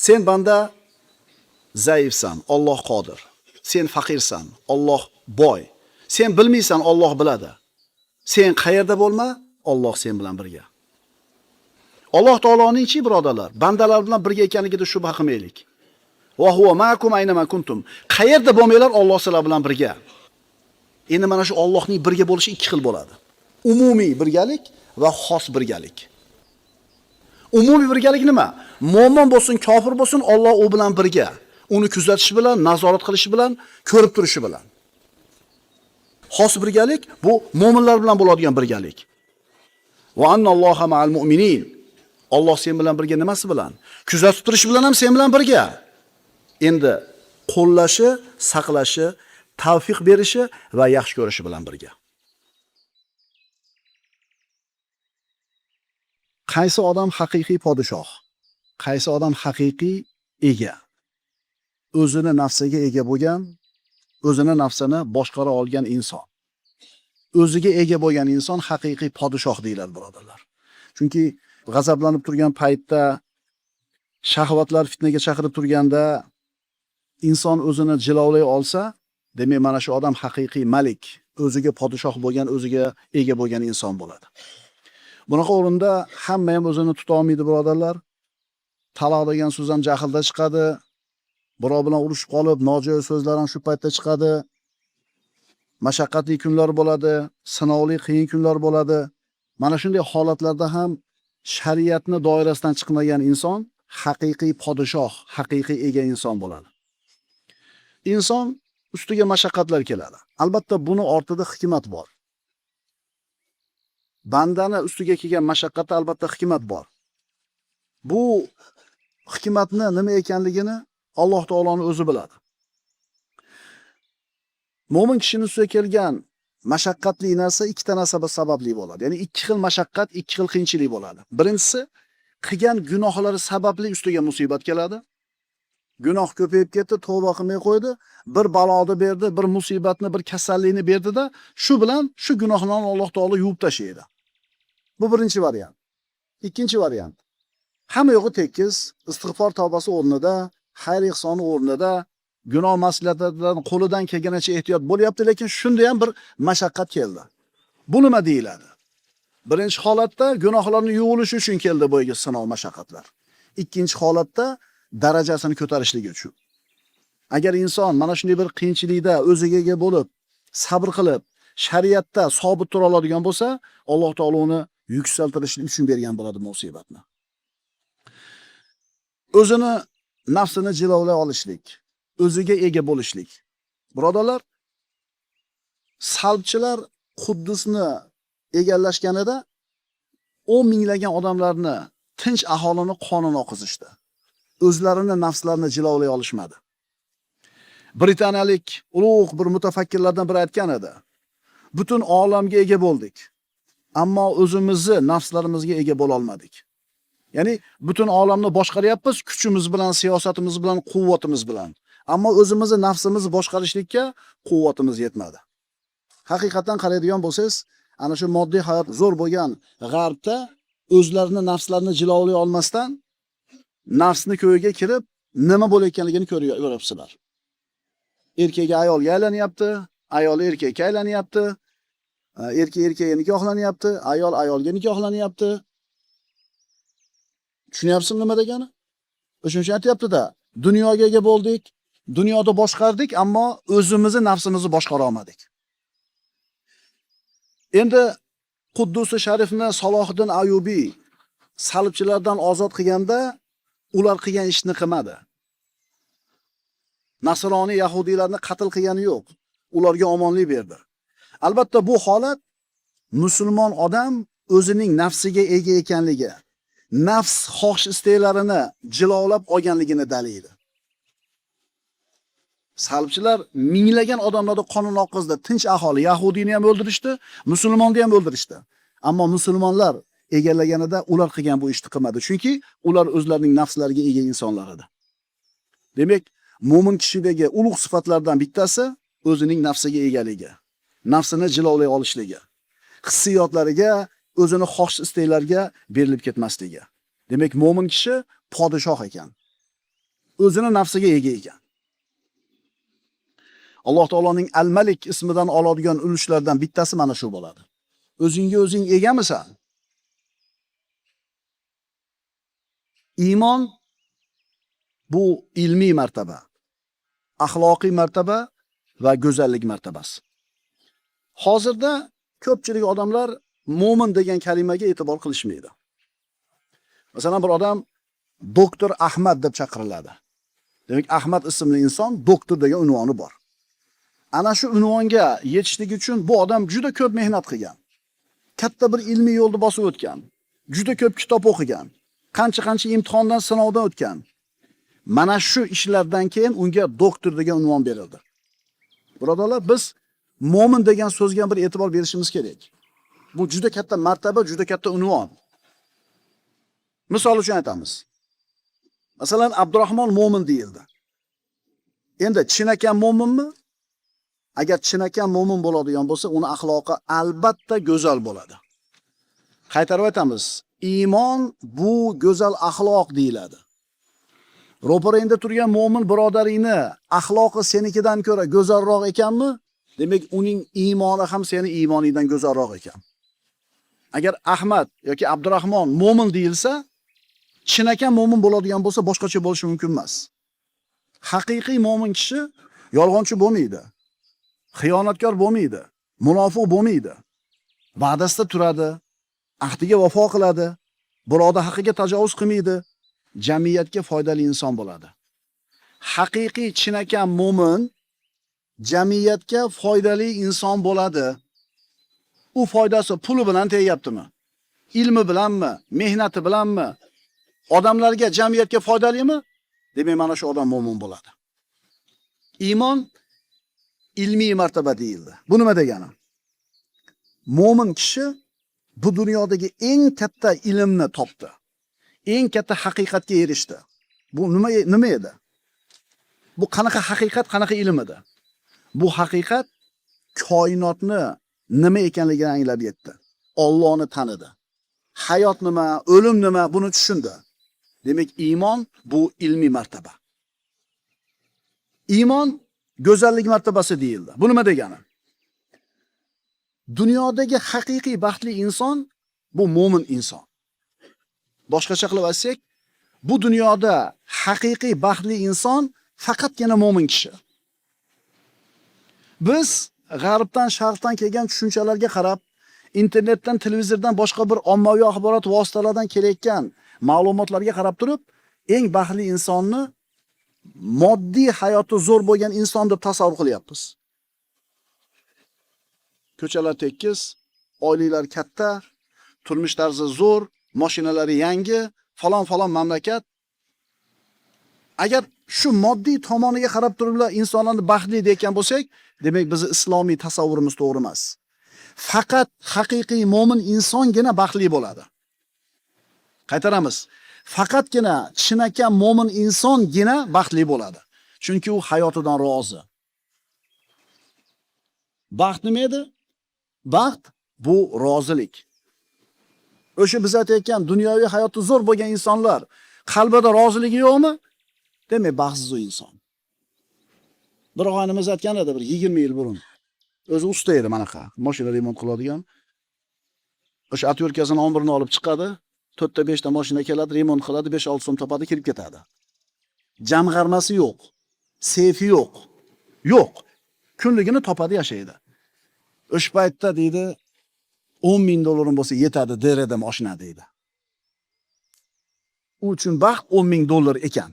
Sen banda zaifsan, Alloh qodir. Sen faqirsan, Alloh boy. Sen bilmaysan, Alloh biladi. Sen qayerda bo'lma, Alloh sen bilan birga. Alloh taoloning-chi birodarlar, bandalar bilan birga ekanligida shubha qilmaylik. Va huwa ma'akum aynama kuntum. Qayerda bo'lmanglar, Alloh sizlar bilan birga. Endi mana shu Allohning birga bo'lishi ikki xil bo'ladi. Umumiy birgalik va xos birgalik. Umumiy birgalik nima? Mo'min bo'lsin, kofir bo'lsin, Alloh u bilan birga. Uni kuzatishi bilan, nazorat qilishi bilan, ko'rib turishi bilan. Xos birgalik bu mo'minlar bilan bo'ladigan birgalik. Va annalloha ma'al mu'minin. Alloh sen bilan birga nimasi bilan? Kuzatib turishi bilan ham sen bilan birga. Endi qo'llashi, saqlashi, tavfiq berishi va yaxshi ko'rishi bilan birga. Qaysi odam haqiqiy podshoh? Qaysi odam haqiqiy ega? O'zini nafsiga ega bo'lgan, o'zini nafsini boshqara olgan inson. O'ziga ega bo'lgan inson haqiqiy podshoh deyiladi, birodarlar. Chunki g'azablanib turgan paytda, shahvatlar fitnaga chaqirib turganda inson o'zini jilovlay olsa, demak mana shu odam haqiqiy malik, o'ziga podshoh bo'lgan, o'ziga ega bo'lgan inson bo'ladi. Bunaqa o'rinda hamma ham o'zini tuta olmaydi, birodarlar. Taloq degan so'z ham jahlda chiqadi. Birov bilan urushib qolib, nojo'ya so'zlar ham shu paytda chiqadi. Mashaqqatli kunlar bo'ladi, sinovli qiyin kunlar bo'ladi. Mana shunday holatlarda ham shariatni doirasidan chiqmagan inson haqiqiy podshoh, haqiqiy ega inson bo'ladi. Inson ustiga mashaqqatlar keladi. Albatta buni ortida hikmat bor. Bandani ustiga kelgan mashaqqatda albatta hikmat bor. Bu hikmatni nima ekanligini Alloh taoloning o'zi biladi. Mo'min kishining ustiga kelgan mashaqqatli narsa ikkita narsa sababli bo'ladi. Ya'ni ikki xil mashaqqat, ikki xil qiyinchilik bo'ladi. Birinchisi, qilgan gunohlari sababli ustiga musibat keladi. Gunoh ko'payib ketdi, tavba qilmay qo'ydi, bir baloni berdi, bir musibatni, bir kasallikni berdi-da, shu bilan shu gunohlarni Alloh taolo yuvib tashlaydi. Bu birinchi variant. Ikkinchi variant. Hamma yo'g'i tekis, istig'for tavbasi o'rnida, xayr ihsoni o'rnida, gunoh mas'uliyatlardan qo'lidan kelganicha ehtiyot bo'lyapti, lekin shunda ham bir mashaqqat keldi. Bu nima deyiladi? Birinchi holatda gunohlarning yuvilishi uchun keldi bo'yiga sinov mashaqqatlar. Ikkinchi holatda darajasini ko'tarishligi uchun. Agar inson mana shunday bir qiyinchilikda o'ziga ega bo'lib, sabr qilib, shariatda sobit tura oladigan bo'lsa, Alloh taolo uni yuksaltirish uchun bergan bo'ladi musibatni. O'zini nafsini jilovlay olishlik, o'ziga ega bo'lishlik. Birodarlar, salbchilar Quddusni egallashganida 10 minglagan odamlarni, tinch aholini qonini oqizishdi. O'zlarini nafslarini jilovlay olishmadi. Britaniyalik ulug' bir mutafakkirlardan biri aytgan edi. Butun olamga ega bo'ldik, ammo o'zimizni nafslarimizga ega bo'la olmadik. Ya'ni butun olamni boshqaryapmiz kuchimiz bilan, siyosatimiz bilan, quvvatimiz bilan. Ammo o'zimizni nafsimizni boshqarishlikka quvvatimiz yetmadi. Haqiqatan qaraydigan bo'lsangiz, ana shu moddiy hayot zo'r bo'lgan g'arbda o'zlarini nafslarini jilovlay olmasdan nafsni ko'yiga kirib, nima bo'layotganligini ko'ryapsizlar. Erkakga ayolga aylanyapti, ayol erkakka aylanyapti, erkak erkakka nikohlanyapti, ayol ayolga nikohlanyapti. Tushunyapsizmi nima degani? O'shuning uchun aytayapti-da, dunyoga ega bo'ldik, dunyoda boshqardik, ammo o'zimizni nafsimizni boshqara olmadik. Endi Quddus sharifni Salohiddin Ayyubiy salibchilardan ozod qilganda ular qilgan ishni qilmadi. Nasroniy yahudiylarni qatl qilgani yo'q. Ularga omonlik berdi. Albatta bu holat musulmon odam o'zining nafsiga ega ekanligi, nafs xohish isteklarini jilovlab olganligini dalili. Salibchilar minglagan odamlarni qonini oqizdi, tinch aholi, yahudiyni ham o'ldirishdi, musulmonni ham o'ldirishdi. Ammo musulmonlar egallaganida ular qilgan bu ishni qilmadi, chunki ular o'zlarining nafslariga ega insonlar edi. Demak, Mo'min kishidagi ulug' sifatlardan bittasi o'zining nafsiga egaligi, nafsini jilolay olishligi, hissiyotlariga, o'zini xohish istaklariga berilib ketmasligi. Demak, mo'min kishi podshoh ekan. O'zini nafsiga ega ekan. Alloh taoloning Al-Malik ismidan oladigan ulushlardan bittasi mana shu bo'ladi. O'zingga o'zing egamisan? Iymon bu ilmiy martaba, axloqiy martaba va go'zallik martabasi. Hozirda ko'pchilik odamlar mo'min degan kalimaga e'tibor qilishmaydi. Masalan, bir odam doktor Ahmad deb chaqiriladi. Demak, Ahmad ismli inson doktor degan unvoni bor. Ana shu unvonga yetishlik uchun bu odam juda ko'p mehnat qilgan. Katta bir ilmiy yo'lni bosib o'tgan. Juda ko'p kitob o'qigan. Qancha imtihondan, sinovdan o'tgan. Mana shu ishlardan keyin unga doktor degan unvon berildi. Birodarlar, biz mo'min degan so'zga bir e'tibor berishimiz kerak. Bu juda katta martaba, juda katta unvon. Misol uchun aytamiz. Masalan, Abdurahmon mo'min deyildi. Endi chinakam mo'minmi? Agar chinakam mo'min bo'ladigan bo'lsa, uni axloqi albatta go'zal bo'ladi. Qaytarib aytamiz, iymon bu go'zal axloq deyiladi. Ro'parangda turgan mo'min birodaringni axloqi senikidan ko'ra go'zalroq ekanmi? Demak, uning iymoni ham seni iymoningdan go'zalroq ekan. Agar Ahmad yoki Abdurahmon mo'min deyilsa, chinakam mo'min bo'ladigan bo'lsa, boshqacha bo'lishi mumkin emas. Haqiqiy mo'min kishi yolg'onchi bo'lmaydi. Xiyonatkor bo'lmaydi, munofiq bo'lmaydi. Va'dasida turadi, ahdiga vafo qiladi, birodar haqqiga tajovuz qilmaydi, jamiyatga foydali inson bo'ladi. Haqiqiy chinakam mo'min jamiyatga foydali inson bo'ladi. U foydasi puli bilan tegyaptimi? Ilmi bilanmi? Mehnati bilanmi? Odamlarga, jamiyatga foydalimi? Demak, mana shu odam mo'min bo'ladi. Iymon ilmiy martaba deyildi. Bu nima degani? Mo'min kishi bu dunyodagi eng katta ilmni topdi. Eng katta haqiqatga erishdi. Bu nima edi? Bu qanaqa haqiqat, qanaqa ilm edi? Bu haqiqat koinotni nima ekanligini anglab yetdi. Allohni tanidi. Hayot nima, o'lim nima, buni tushundi. Demak, iymon bu ilmiy martaba. Iymon go'zallik martabasi deyildi. Bu nima degani? Dunyodagi haqiqiy baxtli inson bu mo'min inson. Boshqacha qilib aytsak, bu dunyoda haqiqiy baxtli inson faqatgina mo'min kishi. Biz g'arbdan, sharqdan kelgan tushunchalarga qarab, internetdan, televizordan, boshqa bir ommaviy axborot vositalaridan kelayotgan ma'lumotlarga qarab turib, eng baxtli insonni moddiy hayoti zo'r bo'lgan inson deb tasavvur qilyapmiz. Ko'chalar tekis, oilalar katta, turmush tarzi zo'r, mashinalari yangi, falon mamlakat. Agar shu moddiy tomoniga qarab turib insonlarni baxtli deyotgan bo'lsak, demak bizni islomiy tasavvurimiz to'g'ri emas. Faqat haqiqiy mo'min insongina baxtli bo'ladi. Qaytaramiz. Faqatgina chinakam mo'min insongina baxtli bo'ladi. Chunki u hayotidan rozi. Baxt nima edi? Baxt bu rozilik. O'sha biz aytayotgan dunyoviy hayoti zo'r bo'lgan insonlar qalbida roziligi yo'qmi? Demak, baxtsiz u inson. Bir og'aynimiz aytgan edi, bir 20 yil burun. O'zi usta edi manaqa, mashina remont qiladigan. O'sha atyorkasini 11ni olib chiqadi. 4 ta 5 ta mashina keladi, remont qiladi, 5-6 so'm topadi, kirib ketadi. Jamg'armasi yo'q, seyfi yo'q. Yo'q. Kunligini topadi, yashaydi. O'sha paytda deydi, 10 ming dollarim bo'lsa yetadi, derada mashina deydi. U uchun baxt 10 ming dollar ekan.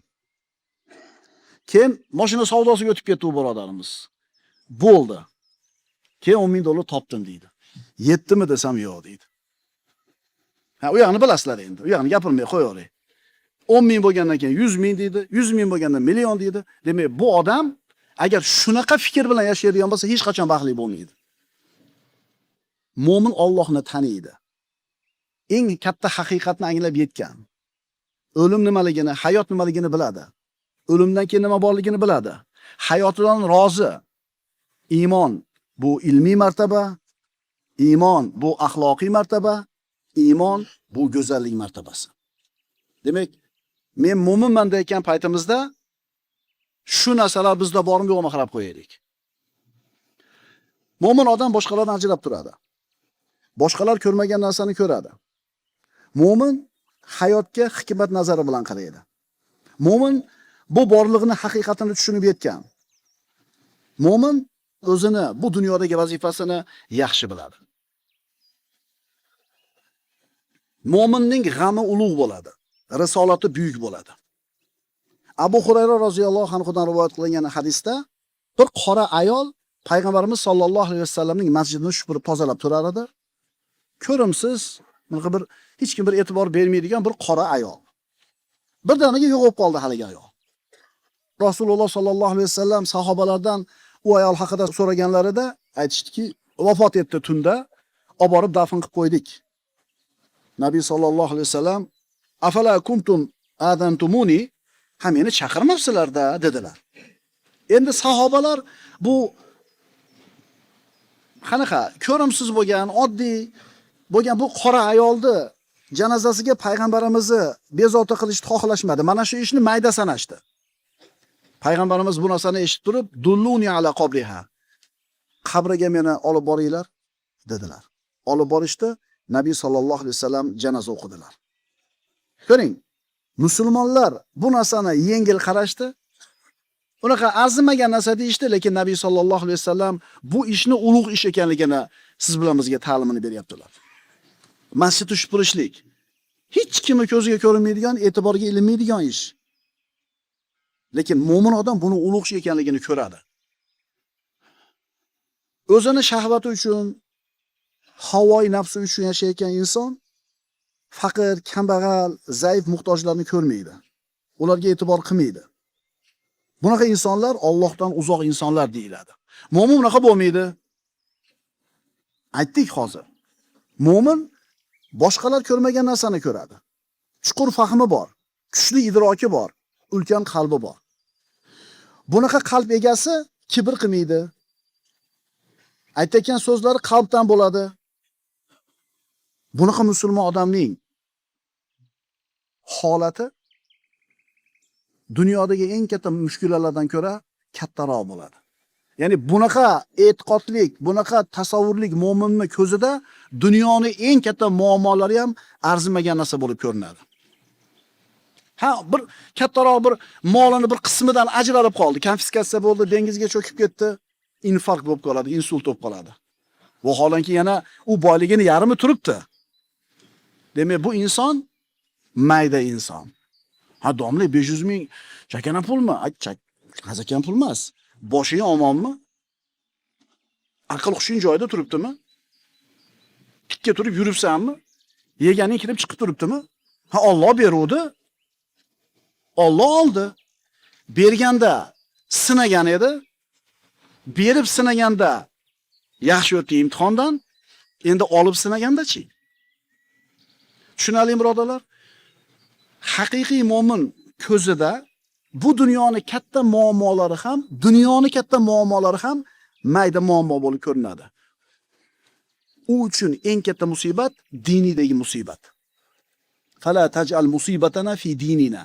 Keyin mashina savdosiga o'tib ketdi u birodarimiz. Bo'ldi. Keyin 10 ming dollar topdim deydi. Yetdimi desam yo'q deydi. Ha, u yoqni bilasizlar endi. U yoqni gapirmay qo'yavering. 10 ming bo'lgandan keyin 100 ming deydi, 100 ming bo'lganda million deydi. Demak, bu odam agar shunaqa fikr bilan yashaydigan bo'lsa, hech qachon baxtli bo'lmaydi. Mo'min Allohni taniydi. Eng katta haqiqatni anglab yetgan. O'lim nimaligini, hayot nimaligini biladi. o'limdan keyin nima borligini biladi. Hayotidan rozi. Iymon bu ilmiy martaba, iymon bu axloqiy martaba, iymon bu go'zallik martabasi. Demak, men mo'minman degan paytimizda shu narsalar bizda bormi yo'qmi qarab qo'yaylik. Mo'min odam boshqalardan ajrab turadi. Boshqalar ko'rmagan narsani ko'radi. Mo'min hayotga hikmat nazari bilan qaraydi. Mo'min bu borliqni haqiqatini tushunib yetgan. Mo'min o'zini bu dunyodagi vazifasini yaxshi biladi. Mo'minning g'ami ulug' bo'ladi, risolati buyuk bo'ladi. Abu Hurayra roziyallohu anhudan rivoyat qilingan hadisda bir qora ayol payg'ambarimiz sollallohu alayhi vasallamning masjidini supurib tozalab turar edi. Ko'rimsiz, bunaqa bir hech kim bir e'tibor bermaydigan bir qora ayol. Birdaniga yo'qolib qoldi haligi ayol. Rasululloh sollallohu alayhi vasallam sahobalardan u ayol haqida so'raganlarida aytishdiki, vafot etdi tunda, olib borib dafn qilib qo'ydik. Nabiy sollallohu alayhi vasallam afala kuntum adantumuni, ha meni chaqirmabsizlar-da dedilar. Endi sahobalar bu qanaqa ko'rimsiz bo'lgan, oddiy bo'lgan bu qora ayolni janozasiga payg'ambarimizni bezovta qilishni xohlashmadi. Mana shu ishni mayda sanashdi. Payg'ambarimiz bu narsani eshitib turib, dulluni ala qabriha. Qabriga meni olib boringlar dedilar. Olib borishdi, Nabiy sollallohu alayhi vasallam janoza o'qidilar. Ko'ring, musulmonlar bu narsani yengil qarashdi. Unaqa arzimagan narsa deyishdi, lekin Nabiy sollallohu alayhi vasallam bu ishni ulug' ish ekanligini siz bilan bizga ta'limini beryaptilar. Masjidni supurishlik hech kimni ko'ziga ko'rinmaydigan, e'tiborga ilinmaydigan ish. Lekin mo'min odam buni ulug' ish ekanligini ko'radi. O'zini shahvati uchun, havoyi nafsi uchun yashayotgan inson faqir, kambag'al, zaif, muhtojlarni ko'rmaydi. Ularga e'tibor qilmaydi. Bunaqa insonlar Allohdan uzoq insonlar deyiladi. Mo'min unaqa bo'lmaydi. Aytdik hozir. Mo'min boshqalar ko'rmagan narsani ko'radi. Chuqur fahmi bor, kuchli idroki bor, ulkan qalbi bor. Bunaqa qalb egasi kibr qilmaydi. Aytgan so'zlari qalbdan bo'ladi. Bunaqa musulmon odamning holati dunyodagi eng katta mushkulalardan ko'ra kattaroq bo'ladi. Ya'ni bunaqa e'tiqodlik, bunaqa tasavvurlik mo'minni ko'zida dunyoning eng katta muammolari ham arzimagan narsa bo'lib ko'rinadi. Ha, bir kattaroq bir molini bir qismidan ajralib qoldi, konfiskatsiya bo'ldi, dengizga cho'kib ketdi, infarkt bo'lib qoladi, insult bo'lib qoladi. Vaholanki yana u boyligini yarmi turibdi. Demak, bu inson mayda inson. Ha, domla 500 ming chakana pulmi? Qazakan pul emas. Boshing omonmi? Aql hushing joyida turibdimi? Tikka turib yuribsanmi? Yeganing kirib chiqib turibdimi? Ha, Alloh beruvdi. Alloh oldi. Berganda sinagan edi. Berib sinaganda yaxshi o'tdi imtihondan. Endi olib sinaganda-chi? Tushunarli birodarlar? Haqiqiy mo'min ko'zida bu dunyoning katta muammolari ham mayda muammo bo'lib ko'rinadi. U uchun eng katta musibat dinidagi musibat. Fala taj'al musibatana fi dinina.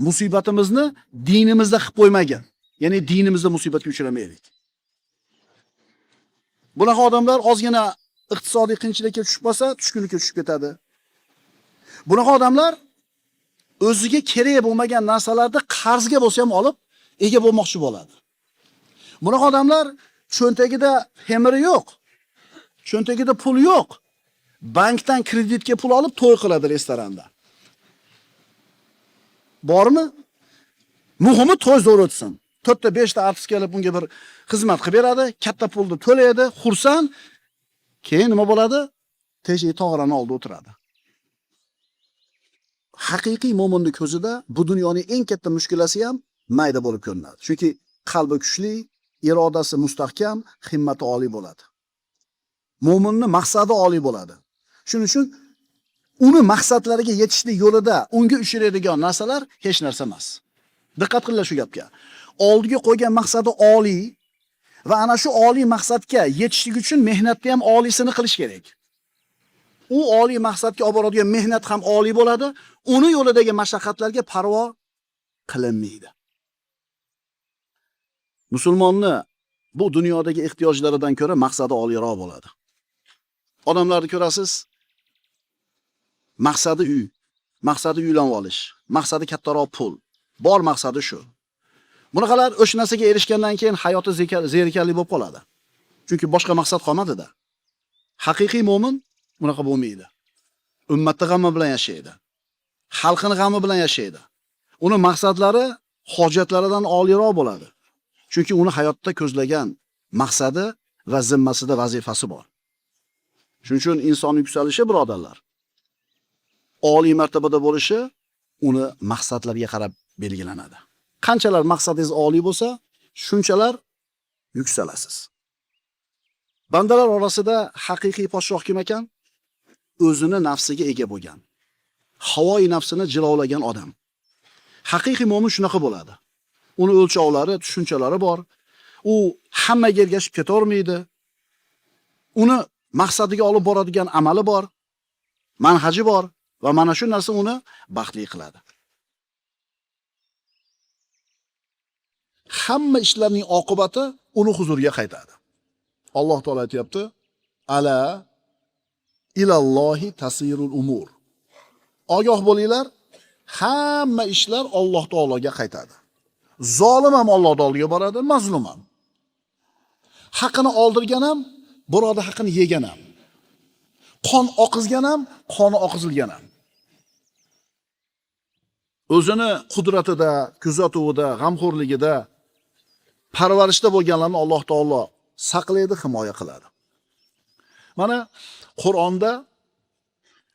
Musibatimizni dinimizda qilib qo'ymagin. Ya'ni dinimizda musibatga uchramaylik. Bunaqa odamlar ozgina iqtisodiy qiyinchilikka tushib qolsa, tushkunlikka tushib ketadi. Bunaqa odamlar o'ziga kerak bo'lmagan narsalarni qarzga bo'lsa ham olib, ega bo'lmoqchi bo'ladi. Bunaqa odamlar cho'ntagida xemiri yo'q. Cho'ntagida pul yo'q. Bankdan kreditga pul olib to'y qiladi restoranda. Bormi? Muhimi to'y zo'r o'tsin. 4 ta 5 ta artist kelib unga bir xizmat qilib beradi, katta pulni to'laydi, xursand. Keyin nima bo'ladi? Teshik tog'rani oldida o'tiradi. Haqiqiy mo'minning ko'zida bu dunyoning eng katta mushkulasi ham mayda bo'lib ko'rinadi. Chunki qalbi kuchli, irodasi mustahkam, himmati oliy bo'ladi. Mo'minning maqsadi oliy bo'ladi. Shuning uchun uni maqsadlariga yetishlik yo'lida unga uchraydigan narsalar hech narsa emas. Diqqat qilinglar shu gapga. Oldiga qo'ygan maqsadi oliy va ana shu oliy maqsadga yetishlik uchun mehnatni ham oliysini qilish kerak. U oliy maqsadga olib boradigan mehnat ham oliy bo'ladi, uni yo'lidagi mashaqqatlarga parvo qilinmaydi. Musulmonni bu dunyodagi ehtiyojlaridan ko'ra maqsadi oliyroq bo'ladi. Odamlarni ko'rasiz, maqsadi uy, maqsadi uylanib olish, maqsadi kattaroq pul, bor maqsadi shu. Bunaqalar o'sha narsaga erishgandan keyin hayoti zerikarli bo'lib qoladi. Chunki boshqa maqsad qolmadi-da. Haqiqiy mo'min bunaqa bo'lmaydi. Ummatning g'ami bilan yashaydi. Xalqning g'ami bilan yashaydi. Uni maqsadlari hojatlaridan oliyroq bo'ladi. Chunki uni hayotda ko'zlagan maqsadi va zimmasida vazifasi bor. Shuning uchun inson yuksalishi, birodarlar, oliy martabada bo'lishi uni maqsadlarga qarab belgilanadi. Qanchalar maqsadingiz oliy bo'lsa, shunchalar yuksalasiz. Bandalar orasida haqiqiy podshoh kim ekan? O'zini nafsiga ega bo'lgan, havoi nafsini jilovlagan odam. Haqiqiy mo'min shunaqa bo'ladi. Uni o'lchovlari, tushunchalari bor. U hammaga ergashib ketavermaydi. Uni maqsadiga olib boradigan amali bor, manhaji bor va mana shu narsa uni baxtli qiladi. Hamma ishlarning oqibati uni huzuriga qaytadi. Alloh taolo aytayapti: "Ala ilallohi tasirul umur." Ogoh bo'linglar, hamma ishlar Alloh taologa qaytadi. Zolim ham Alloh oldiga boradi, mazlum ham. Haqini oldirgan ham, birodar haqini yegan ham. Qon oqizgan ham, qoni oqizilgan ham. O'zini qudratida, kuzatuvida, g'amxo'rligida, parvarishda bo'lganlarni Alloh taolo saqlaydi, himoya qiladi. Mana Qur'onda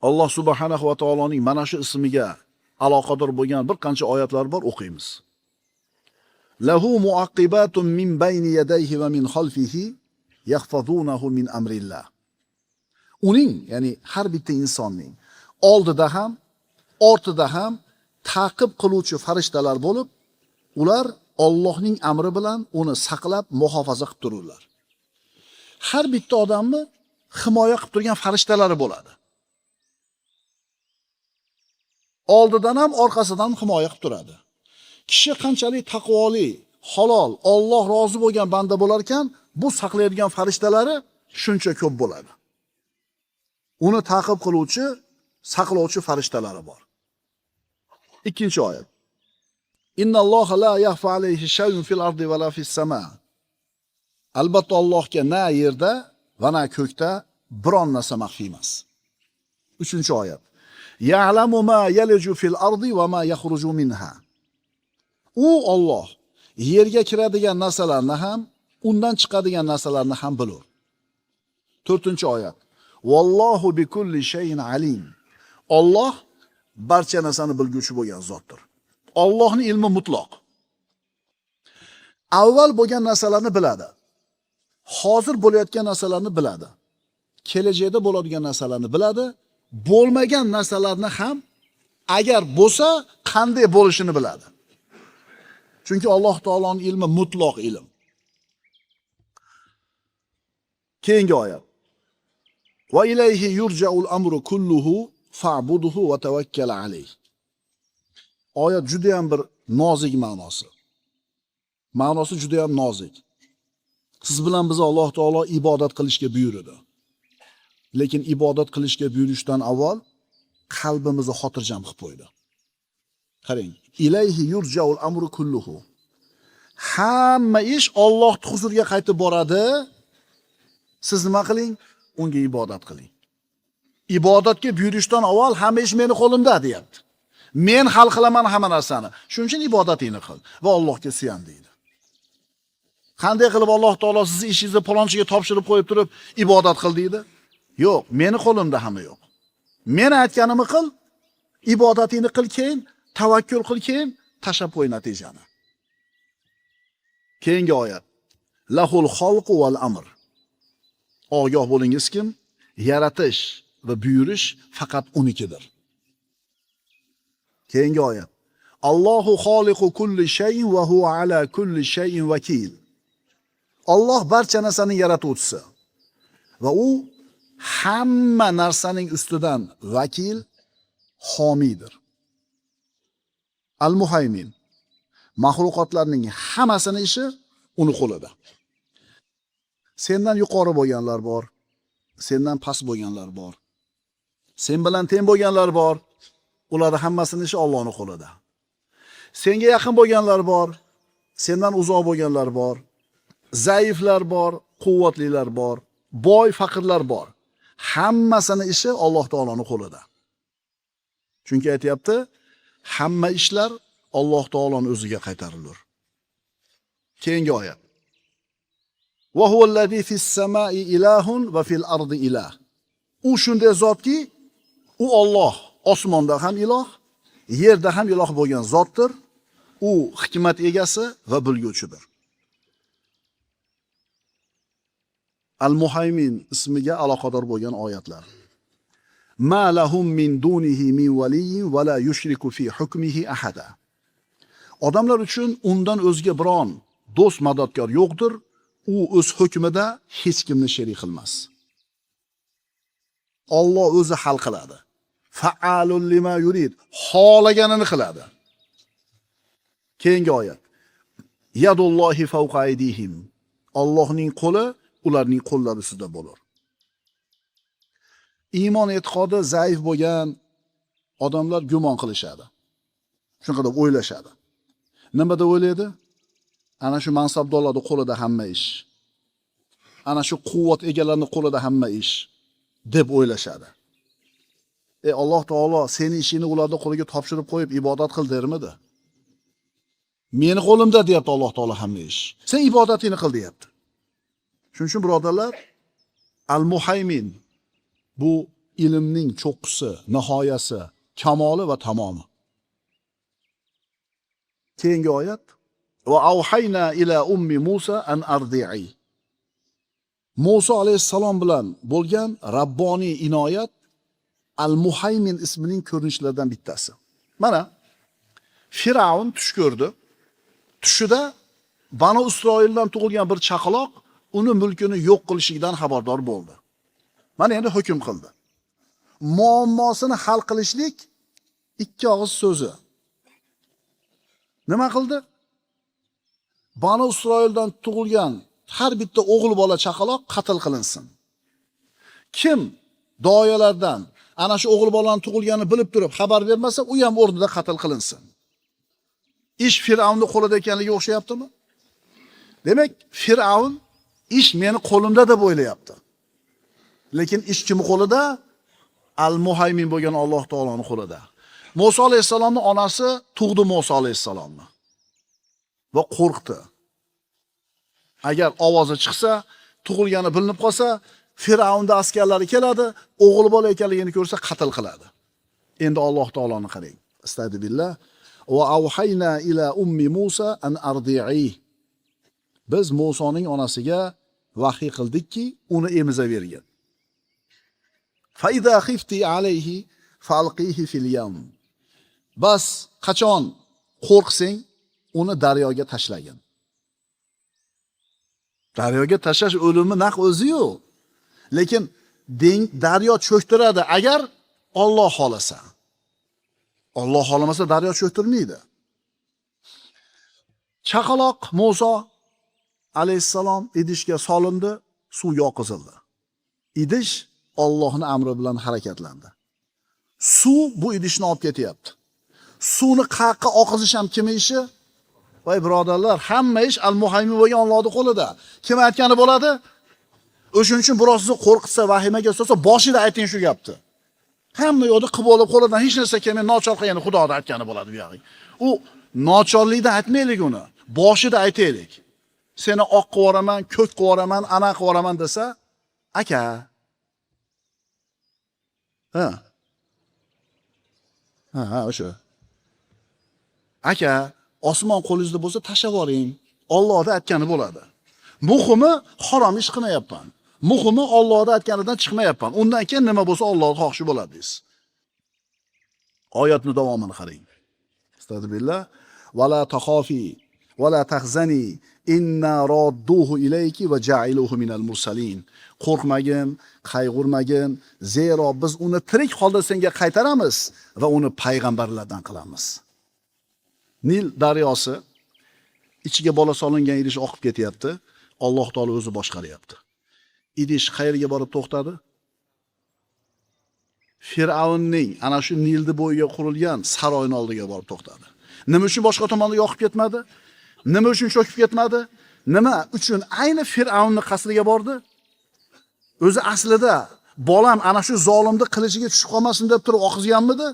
Alloh subhanahu va taoloning mana shu ismiga aloqador bo'lgan bir qancha oyatlar bor, o'qiymiz. Lahu muaqibatun min bayni yadayhi va min xalfihi yahfazunahu min amrillah. Uning, ya'ni har bitta insonning oldida ham, ortida ham ta'qib qiluvchi farishtalar bo'lib, ular Allohning amri bilan uni saqlab, muhofaza qilib tururlar. Har bitta odamni himoya qilib turgan farishtalari bo'ladi. Oldidan ham, orqasidan ham himoya qilib turadi. Kishi qanchalik taqvoli, halol, Alloh rozi bo'lgan banda bo'lar ekan, bu saqlaydigan farishtalari shuncha ko'p bo'ladi. Uni ta'qib qiluvchi, saqlovchi farishtalari bor. Ikkinchi oyat. Innalloha la yaxfa alayhi shay'un fil ardi va la fis sama. Albatta Allohga na yerda va na ko'kda biron narsa maxfiy emas. Uchinchi oyat. Ya'lamu ma yaliju fil ardi va ma yakhruju minha. U Alloh yerga kiradigan narsalarni ham, undan chiqadigan narsalarni ham bilur. To'rtinchi oyat. Vallohu bi kulli shay'in alim. Alloh barcha narsani bilguvchi bo'lgan zotdir. Allohning ilmi mutloq. Avval bo'lgan narsalarni biladi. Hozir bo'layotgan narsalarni biladi. Kelajakda bo'ladigan narsalarni biladi. Bo'lmagan narsalarni ham agar bo'lsa qanday bo'lishini biladi. Chunki Alloh taoloning ilmi mutloq ilm. Keyingi oyat. Va ilayhi yurja'ul amru kulluhu fa'budhu va tawakkal alayh. Oyat juda ham bir nozik ma'nosi. Ma'nosi juda ham nozik. Siz bilan biz Alloh taolo ibodat qilishga buyurdi. Lekin ibodat qilishga buyurishdan avval qalbimizni xotirjam qilib qo'ydi. Qarang, ilayhi yurja'ul amru kulluhu. Hamma ish Allohning huzuriga qaytib boradi. Siz nima qiling? Unga ibodat qiling. Ibodatga buyurishdan avval hamma ish meni qo'limda deyapti. Men hal qilaman hamma narsani. Shuning uchun ibodatingni qil va Allohga suyan deydi. Qanday qilib Alloh taolo sizni ishingizni palonchiga topshirib qo'yib turib ibodat qil deydi? Yo'q, meni qo'limda hamma yo'q. Men aytganimni qil, ibodatingni qil, keyin tavakkul qil, keyin tashab qo'y natijani. Keyingi oyat. Lahul xalqu val amr. Ogoh bo'lingiz kim? Yaratish va buyurish faqat unikidir. Keyingi oyat. Allohu xoliqu kulli shay'in va huwa ala kulli shay'in vakil. Alloh barcha narsaning yaratuvchisi va u hamma narsaning ustidan vakil, homiydir. Al-Muhaymin. Mahluqotlarning hammasini ishi uni qo'lida. Sendan yuqori bo'lganlar bor, sendan past bo'lganlar bor. Sen bilan teng bo'lganlar bor. Ularning hammasini ishi Allohning qo'lida. Senga yaqin bo'lganlar bor, sendan uzoq bo'lganlar bor. Zaiflar bor, quvvatlilar bor, boy, faqirlar bor. Hammasini ishi Alloh taoloning qo'lida. Chunki aytayapti, hamma ishlar Alloh taoloning o'ziga qaytarilur. Keyingi oyat. Va huvallazi fis samai ilahun va fil ardi ilah. U shunday zotki, u Alloh osmonda ham iloh, yerda ham iloh bo'lgan zotdir. U hikmat egasi va bilguvchidir. Al-Muhaymin ismiga aloqador bo'lgan oyatlar. Ma lahum min dunihi min waliyyin va la yushriku fi hukmihi ahada. Odamlar uchun undan o'zga biron do'st madadkor yo'qdir. U o'z hukmida hech kimni sherik qilmas. Alloh o'zi hal qiladi. Fa'alul lima yurid. Xohlaganini qiladi. Keyingi oyat. Yadullohi fawqa aydihim. Allohning qo'li ularning qo'llari ustida bo'lar. Iymon e'tiqodi zaif bo'lgan odamlar gumon qilishadi. Shunqa deb o'ylashadi. Nima deb o'ylaydi? Ana shu mansabdorlarning qo'lida hamma ish. Ana shu quvvat egalarining qo'lida hamma ish deb o'ylashadi. Alloh taolo seni ishingni ularning qo'liga topshirib qo'yib ibodat qil dermidi? Meni qo'limda deyapti Alloh taolo hamma ish. Sen ibodatingni qil deyapti. Shuning uchun birodarlar, Al-Muhaymin bu ilmning cho'qqisi, nihoyasi, kamoli va tamomi. Keyingi oyat. Va auhayna ila ummi Musa an ardi'i. Musa alayhissalom bilan bo'lgan Rabboniy inoyat Al-Muhaymin ismining ko'rinishlaridan bittasi. Mana Firavun tush ko'rdi. Tushida Banu Isroildan tug'ilgan bir chaqaloq uni mulkini yo'q qilishidan xabardor bo'ldi. Mana endi hukm qildi. Muammosini hal qilishlik ikki og'iz so'zi. Nima qildi? Banu Isroildan tug'ilgan har bitta o'g'il bola chaqaloq qatl qilinsin. Kim doyalardan ana shu o'g'il bolaning tug'ilganini bilib turib xabar bermasa, u ham o'rnida qatl qilinsin. Ish Firavunning qo'lida ekanligi o'xshayaptimi? Demak, Firavun ish meni qo'limda deb o'ylayapti. Lekin ish kim qo'lida? Al-Muhaymin bo'lgan Alloh taoloning qo'lida. Musa alayhissalomning onasi tug'di Musa alayhissalomni va qo'rqdi. Agar ovozi chiqsa, tug'ilgani bilinib qolsa, Firavunning askarlari keladi, o'g'il bola ekanligini ko'rsa qatl qiladi. Endi Alloh taoloni qarang. Astagfirullah. Va auhayna ila ummi Musa an ardi'i. Biz Musoning onasiga vahiy qildikki, uni emizavergin. Fa idza khifti alayhi falqihi fil yam. Bas qachon qo'rqsang, uni daryoga tashlagin. Daryoga tashlash o'limi naq o'zi-yu. Lekin daryo cho'ktiradi agar Alloh xolasa. Alloh xolamasa daryo cho'ktirmaydi. Chaqaloq Musa alayhissalom idishga solindi, suv yoqizildi. Idish Allohning amri bilan harakatlandi. Suv bu idishni olib ketyapti. Suvni qayerga oqizish ham kim ishi? Voy birodarlar, hamma ish Al-Muhaymin bo'lgan Allohning qo'lida. Kim aytgani bo'ladi? O'shuning uchun biroz sizni qo'rqitsa, vahimaga solsa, boshida ayting shu gapni. Hamma yo'lda qilib olib qo'lidan hech narsa kelmay nochor qilgani Xudoning aytgani bo'ladi bu yog'i. U nochorlikdan aytmaylik uni. Boshida aytaylik. Seni oq qilib yuboraman, ko'k qilib yuboraman, ana qilib yuboraman desa, aka. Ha, o'sha. Aka, osmon qo'lingizda bo'lsa tashlab yuboring. Allohning aytgani bo'ladi. Muhimi harom ish qilmayapman. Muhimi Allohning aytganidan chiqmayapman. Undan keyin nima bo'lsa Allohning xohishi bo'ladi deysiz. Oyatning davomini qarang. Astagfirullah. Va la taxafi va la tahzani inna radduhu ilayki va ja'iluhu minal mursalin. Qo'rqmagin, qayg'urmagin, zero biz uni tirik holda senga qaytaramiz va uni payg'ambarlardan qilamiz. Nil daryosi ichiga bola solingan idish oqib ketyapti. Alloh taolo o'zi boshqaryapti. Idish qayerga borib to'xtadi? Fir'avnning ana shu Nilni bo'yiga qurilgan saroyning oldiga borib to'xtadi. Nima uchun boshqa tomonga yoqib ketmadi? Nima uchun cho'kib ketmadi? Nima uchun ayni Fir'avnning qasriga bordi? O'zi aslida bolam ana shu zolimni qilichiga tushib qolmasin deb turib oqizganmidi?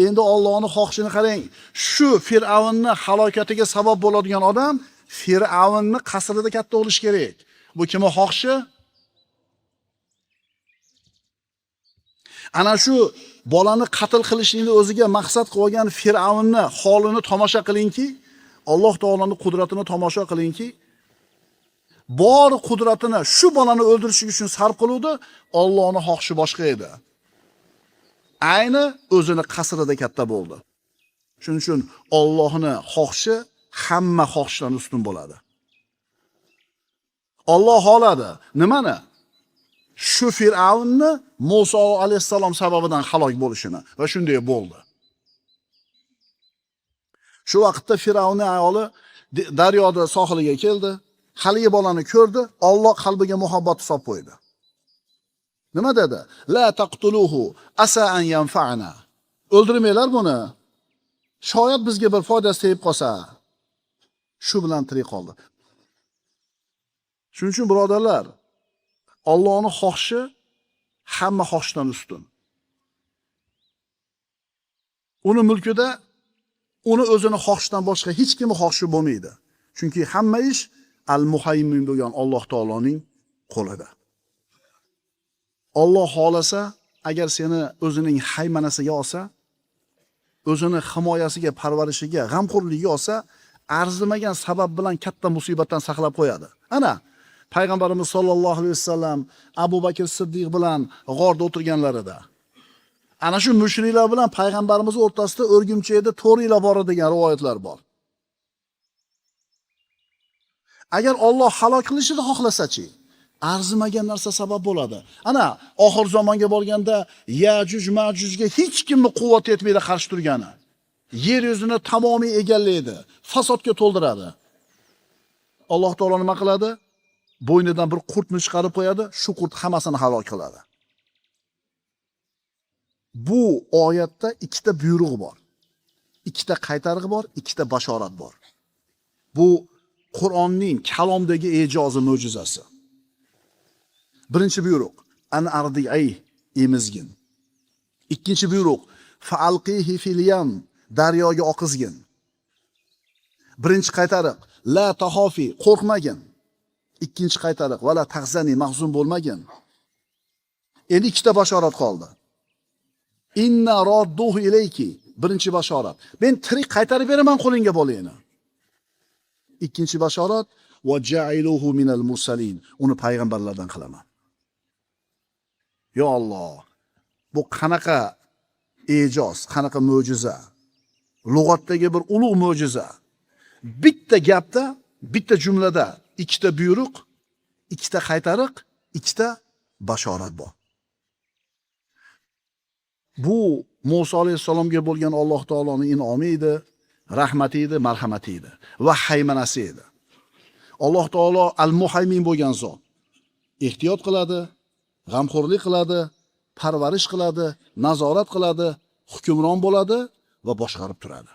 Endi Allohning xohishini qarang. Shu Fir'avnning halokatiga sabab bo'ladigan odam Fir'avnning qasrida katta bo'lish kerak. Bu kimning xohishi? Ana shu bolani qatl qilishni o'ziga maqsad qilib olgan Fir'avnning holini tomosha qilingki, Alloh taoloning qudratini tomosha qilingki, bor qudratini shu bolani o'ldirish uchun sarf qiluvdi, Allohning xohishi boshqa edi. Ayni o'zini qasrida katta bo'ldi. Shuning uchun Allohning xohishi hamma xohishdan ustun bo'ladi. Alloh xoladi. Nimani? Shu Fir'avnni Musa alayhissalom sababidan halok bo'lishini va shunday bo'ldi. Shu vaqtda Fir'avnning ayoli daryoda sohiliga keldi, haligi bolani ko'rdi, Alloh qalbiga muhabbat solib qo'ydi. Nima dedi? La taqtuluhu asa an yanfa'na. O'ldirmanglar buni. Shoyat bizga bir foydasi tegib qolsa. Shu bilan tirik qoldi. Shuning uchun birodarlar, Allohning xohishi hamma xohishdan ustun. Uni mulkida uni o'zini xohishidan boshqa hech kimning xohishi bo'lmaydi. Chunki hamma ish al-muhaymin bo'lgan Alloh taoloning qo'lida. Alloh xolasa, agar seni o'zining haymanasiga olsa, o'zini himoyasiga, parvarishiga, g'amxo'rligiga olsa, arzimagan sabab bilan katta musibatdan saqlab qo'yadi. Ana Payg'ambarimiz sollallohu alayhi vasallam Abu Bakr Siddiq bilan g'orda o'tirganlarida ana shu mushriklar bilan payg'ambarimiz o'rtasida o'rgimchakda 4 yil bor degan rivoyatlar bor. Agar Alloh halok qilishini xohlasa-chi, arzimagan narsa sabab bo'ladi. Ana oxir zamonga borganda Yajuj Majujga hech kimni quvvat yetmaydi qarshi turgani. Yer yuzini tamomiy egallaydi, fasodga to'ldiradi. Alloh taolo nima qiladi? Bo'ynidan bir qurtni chiqarib qo'yadi, shu qurt hammasini halok qiladi. Bu oyatda ikkita buyruq bor. Ikkita qaytariq bor, ikkita bashorat bor. Bu Qur'onning kalomdagi e'jozi, mo'jizasi. Birinchi buyruq, an ardi'ay, emizgin. Ikkinchi buyruq, fa'alqihi fil yam, daryoga oqizgin. Birinchi qaytariq, la tahofi, qo'rqmagin. Ikkinchi qaytariq, va la tahzani, mahzun bo'lmagin. Endi ikkita bashorat qoldi. Inna radduhu ilayki, birinchi bashorat. Men tirik qaytarib beraman qo'lingga bolangni. Ikkinchi bashorat, va ja'iluhu minal mursalin, uni payg'ambarlardan qilaman. Yo Alloh, bu qanaqa e'joz, qanaqa mo'jiza. Lug'atdagi bir ulug' mo'jiza. Bitta gapda, bitta jumlada ikkita buyruq, ikkita qaytariq, ikkita bashorat bor. Bu Musa alayhissalomga bo'lgan Alloh taoloning in'omi edi, rahmati edi, marhamati edi va haymanasi edi. Alloh taolo al-muhaymin bo'lgan zot. Ehtiyot qiladi, g'amxo'rlik qiladi, parvarish qiladi, nazorat qiladi, hukmron bo'ladi va boshqarib turadi.